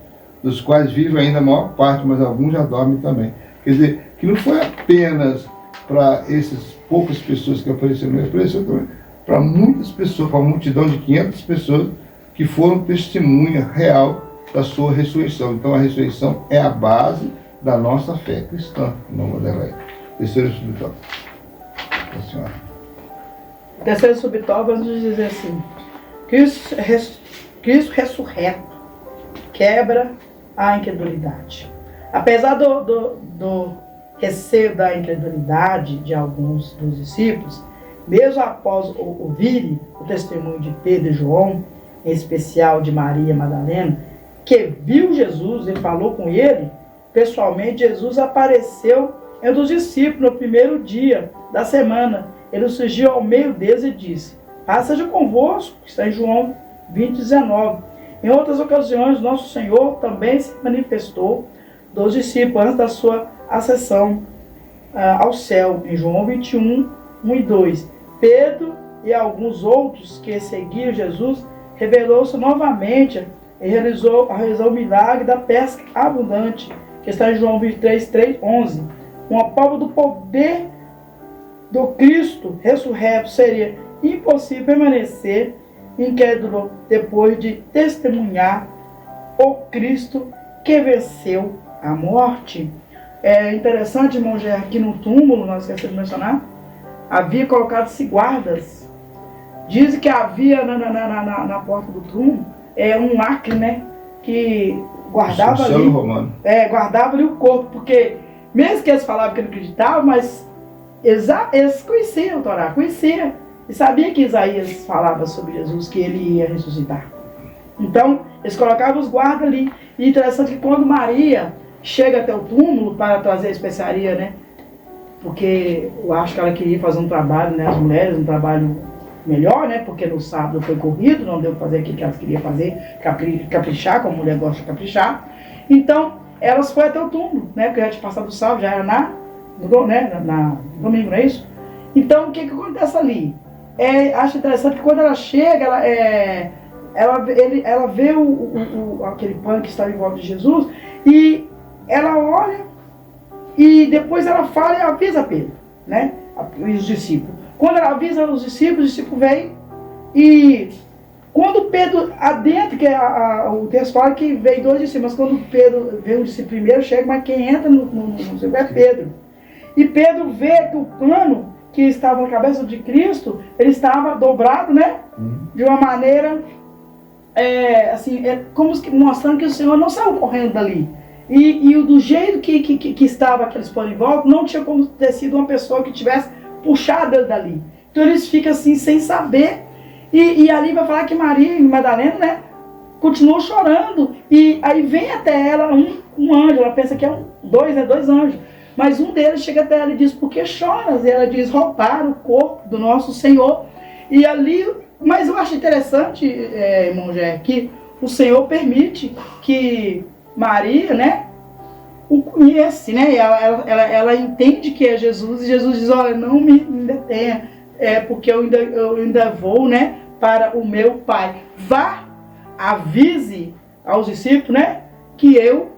dos quais vive ainda a maior parte, mas alguns já dormem também. Quer dizer, que não foi apenas para essas poucas pessoas que apareceram, ele apareceu também para muitas pessoas, para uma multidão de 500 pessoas que foram testemunha real da sua ressurreição. Então a ressurreição é a base da nossa fé cristã, não Adelaide. Terceiro subtópico. A senhora. Terceiro subtópico, vamos dizer assim: Cristo ressurreto quebra a incredulidade. Apesar do receio da incredulidade de alguns dos discípulos, mesmo após ouvirem o testemunho de Pedro e João, em especial de Maria Madalena, que viu Jesus e falou com ele, pessoalmente Jesus apareceu entre os discípulos no primeiro dia da semana. Ele surgiu ao meio deles e disse: paz seja convosco, está em João 20, 19. Em outras ocasiões, nosso Senhor também se manifestou dos discípulos antes da sua ascensão ao céu, em João 21, 1 e 2. Pedro e alguns outros que seguiam Jesus revelou-se novamente e realizou o milagre da pesca abundante, que está em João 23, 3, 11. Uma prova do poder do Cristo ressurreto seria impossível permanecer incrédulo depois de testemunhar o Cristo que venceu a morte. É interessante, irmão, já aqui no túmulo, nós esquecemos de mencionar, havia colocado-se guardas. Dizem que havia na porta do túmulo um lacre, né, que guardava ali, guardava ali o corpo, porque mesmo que eles falavam que não acreditavam, mas eles conheciam o Torá, conheciam, e sabiam que Isaías falava sobre Jesus, que ele ia ressuscitar. Então, eles colocavam os guardas ali. E interessante que quando Maria chega até o túmulo para trazer a especiaria, né, porque eu acho que ela queria fazer um trabalho, né, as mulheres, um trabalho melhor, né, porque no sábado foi corrido, não deu para fazer aquilo que elas queriam fazer, caprichar, como a mulher gosta de caprichar. Então, elas foram até o túmulo, né, porque já tinha passado o sábado, já era no domingo, não é isso? Então, o que acontece ali? Acho interessante que quando ela chega, ela vê aquele pano que estava em volta de Jesus, e ela olha, e depois ela fala e avisa Pedro, né, e os discípulos. Quando ela avisa os discípulos vêm, e quando Pedro adentra, que o texto fala que veio dois discípulos, mas quando Pedro vê o discípulo primeiro, chega, mas quem entra no é Pedro. E Pedro vê que o pano que estava na cabeça de Cristo, ele estava dobrado, né? De uma maneira, como mostrando que o Senhor não saiu correndo dali. E do jeito que estava aqueles panos em volta, não tinha como ter sido uma pessoa que tivesse puxado ele dali. Então eles ficam assim, sem saber. E ali vai falar que Maria Madalena, né, continuou chorando. E aí vem até ela um anjo, ela pensa que é dois anjos. Mas um deles chega até ela e diz, por que choras? E ela diz, roubaram o corpo do nosso Senhor. E ali, mas eu acho interessante, irmão Jé, que o Senhor permite que Maria, né, o conhece, né? Ela entende que é Jesus, e Jesus diz, olha, não me detenha, porque eu ainda vou, né, para o meu Pai. Vá, avise aos discípulos, né, que eu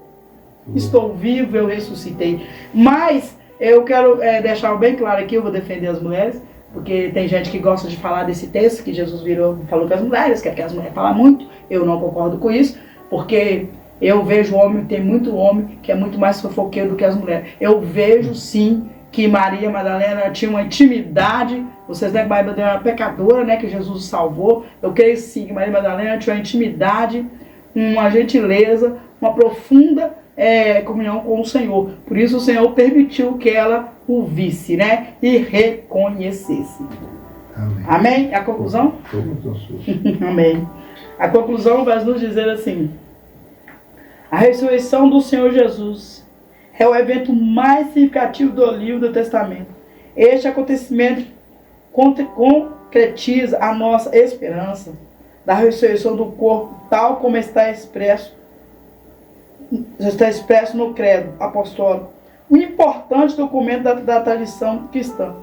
estou vivo, eu ressuscitei. Mas eu quero deixar bem claro aqui, eu vou defender as mulheres, porque tem gente que gosta de falar desse texto, que Jesus falou com as mulheres, que as mulheres falam muito. Eu não concordo com isso, porque eu vejo tem muito homem que é muito mais fofoqueiro do que as mulheres. Eu vejo sim que Maria Madalena tinha uma intimidade. Vocês lembram que Maria Madalena era pecadora, né, que Jesus salvou. Eu creio sim que Maria Madalena tinha uma intimidade, uma gentileza, uma profunda comunhão com o Senhor. Por isso o Senhor permitiu que ela o visse, né, e reconhecesse. Amém. Amém? A conclusão? Amém. A conclusão vai nos dizer assim: a ressurreição do Senhor Jesus é o evento mais significativo do livro do Testamento. Este acontecimento concretiza a nossa esperança da ressurreição do corpo, tal como está expresso no credo apostólico, um importante documento da tradição cristã.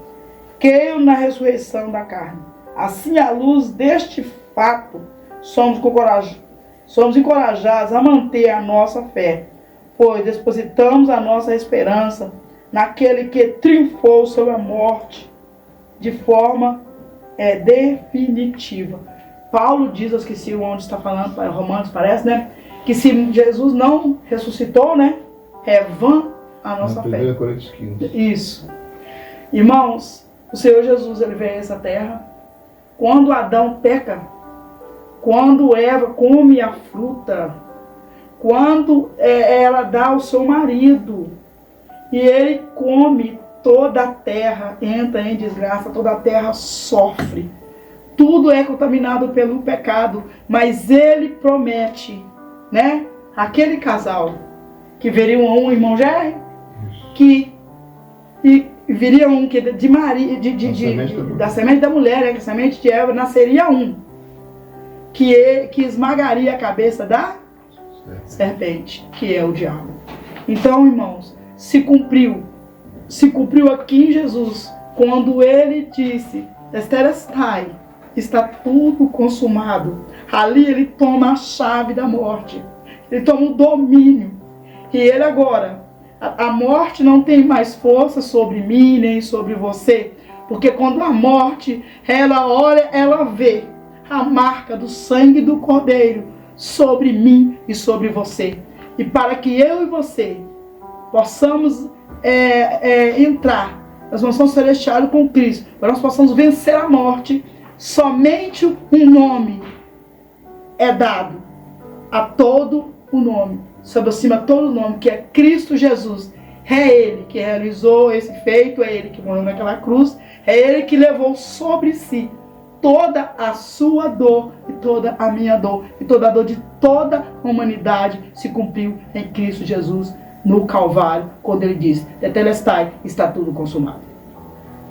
Creio na ressurreição da carne. Assim, à luz deste fato, somos encorajados a manter a nossa fé, pois depositamos a nossa esperança naquele que triunfou sobre a morte de forma definitiva. Paulo diz, eu esqueci onde está falando, Romanos parece, né? Que se Jesus não ressuscitou, né? É vã a nossa fé. 1 Coríntios 15. Isso. Irmãos, o Senhor Jesus, ele veio a essa terra. Quando Adão peca, quando Eva come a fruta, quando ela dá ao seu marido, e ele come, toda a terra entra em desgraça, toda a terra sofre. Tudo é contaminado pelo pecado, mas ele promete, né? Aquele casal que viria um irmão Jerry, que viria um que de Maria, da semente da mulher, né? Da semente de Eva, nasceria um que esmagaria a cabeça da serpente, que é o diabo. Então, irmãos, se cumpriu aqui em Jesus, quando ele disse, Tetelestai, está tudo consumado. Ali ele toma a chave da morte, ele toma o domínio, e ele agora, a morte não tem mais força sobre mim, nem sobre você, porque quando a morte, ela olha, ela vê a marca do sangue do Cordeiro sobre mim e sobre você. E para que eu e você possamos entrar nas mansões celestiais com Cristo, para nós possamos vencer a morte, somente um nome é dado a todo o nome, sobre acima todo o nome, que é Cristo Jesus. É Ele que realizou esse feito, é Ele que morreu naquela cruz, é Ele que levou sobre si toda a sua dor e toda a minha dor, e toda a dor de toda a humanidade se cumpriu em Cristo Jesus no Calvário, quando Ele diz, Tetelestai, está tudo consumado.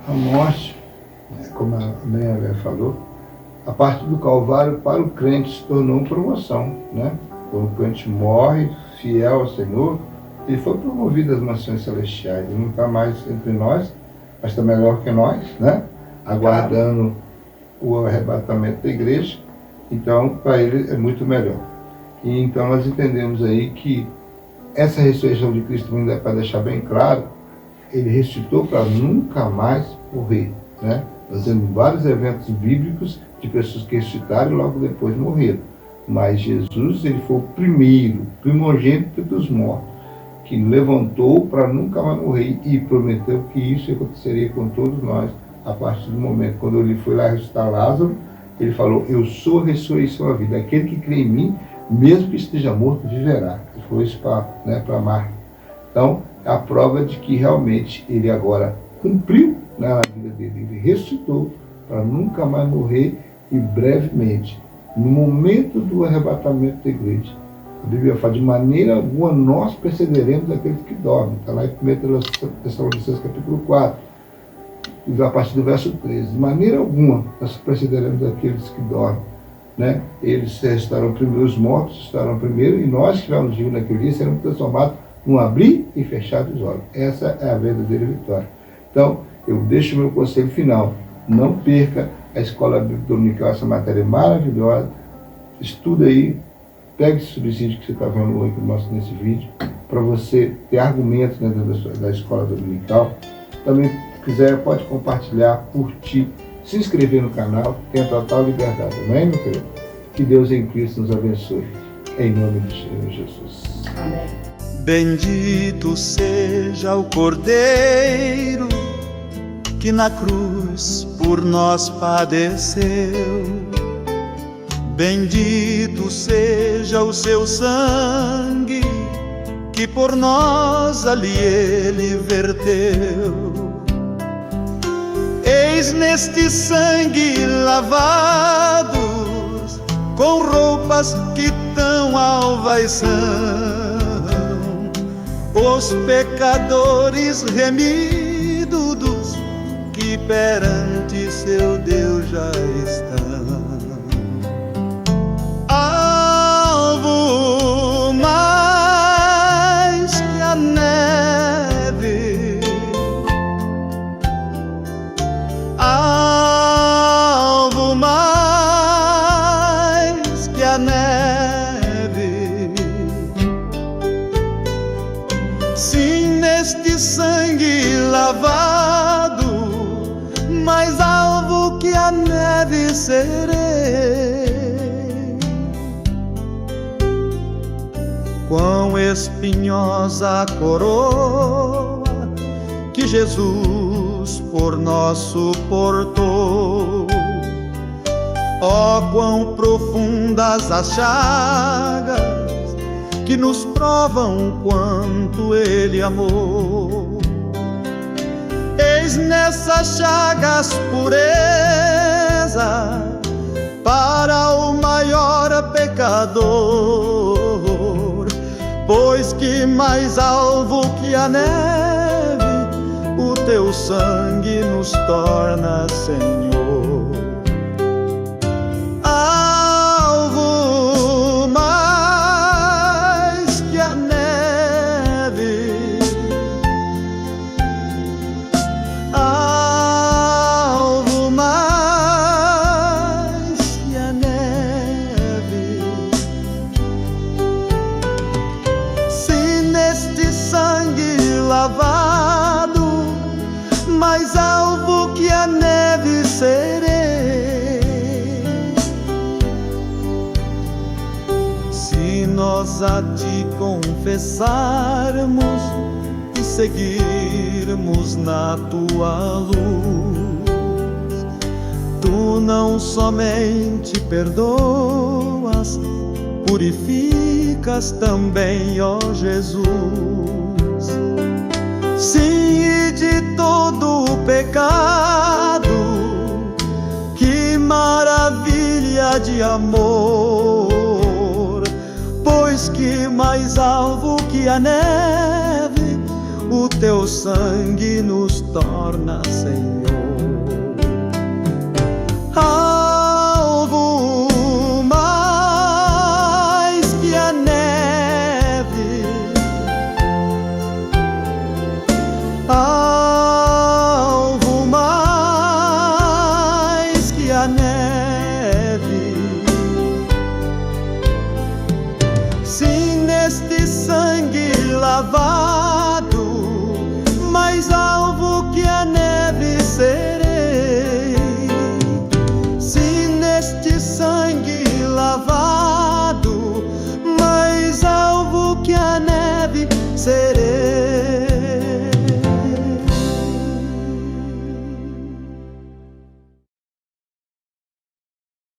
A morte, como a Meia falou, a partir do Calvário para o crente se tornou uma promoção, né? Quando o crente morre, fiel ao Senhor, ele foi promovido às mansões celestiais. Ele não está mais entre nós, mas está melhor que nós, né? Aguardando o arrebatamento da igreja. Então, para ele é muito melhor. E então nós entendemos aí que essa ressurreição de Cristo, ainda para deixar bem claro, ele ressuscitou para nunca mais morrer, né? Nós temos vários eventos bíblicos de pessoas que ressuscitaram e logo depois morreram. Mas Jesus, ele foi o primogênito dos mortos, que levantou para nunca mais morrer e prometeu que isso aconteceria com todos nós a partir do momento. Quando ele foi lá ressuscitar Lázaro, ele falou, eu sou a ressurreição e a vida. Aquele que crê em mim, mesmo que esteja morto, viverá. Ele falou isso para Marta. Então, é a prova de que realmente ele agora cumpriu, né, na vida dele. Ele ressuscitou para nunca mais morrer e brevemente no momento do arrebatamento da igreja. A Bíblia fala, de maneira alguma nós precederemos aqueles que dormem. Está lá em 1 Tessalonicenses capítulo 4, a partir do verso 13. De maneira alguma nós precederemos aqueles que dormem. Né? Eles estarão primeiro, os mortos estarão primeiro, e nós que estivermos vivos naquele dia seremos transformados num abrir e fechar dos olhos. Essa é a verdadeira vitória. Então, eu deixo o meu conselho final. Não perca a Escola Bíblica Dominical, essa matéria maravilhosa. Estuda aí, pegue esse subsídio que você está vendo hoje, que eu mostro nesse vídeo, para você ter argumentos dentro da Escola Dominical. Também, se quiser, pode compartilhar, curtir, se inscrever no canal, tem a total liberdade. Amém, meu querido? Que Deus em Cristo nos abençoe. Em nome de Jesus. Amém. Bendito seja o Cordeiro que na cruz por nós padeceu. Bendito seja o seu sangue que por nós ali ele verteu. Eis neste sangue lavados, com roupas que tão alvas são, os pecadores remidos que perante seu Deus já estão. Alvo mais que a neve, alvo mais que a neve. Sim, neste sangue lavado, mais alvo que a neve serei. Quão espinhosa a coroa que Jesus por nós suportou. Ó, quão profundas as chagas que nos provam quanto Ele amou. Eis nessas chagas pureza para o maior pecador, pois que mais alvo que a neve o teu sangue nos torna, Senhor. Alvo mais que a neve, alvo mais que a neve. Se neste sangue lavado, mais alvo que a neve serei. Se nós a ti confessarmos e seguirmos na tua luz, tu não somente perdoas, purificas também, ó Jesus. Sim, e de todo o pecado, que maravilha de amor, pois que mais alvo que a neve o teu sangue nos torna, Senhor.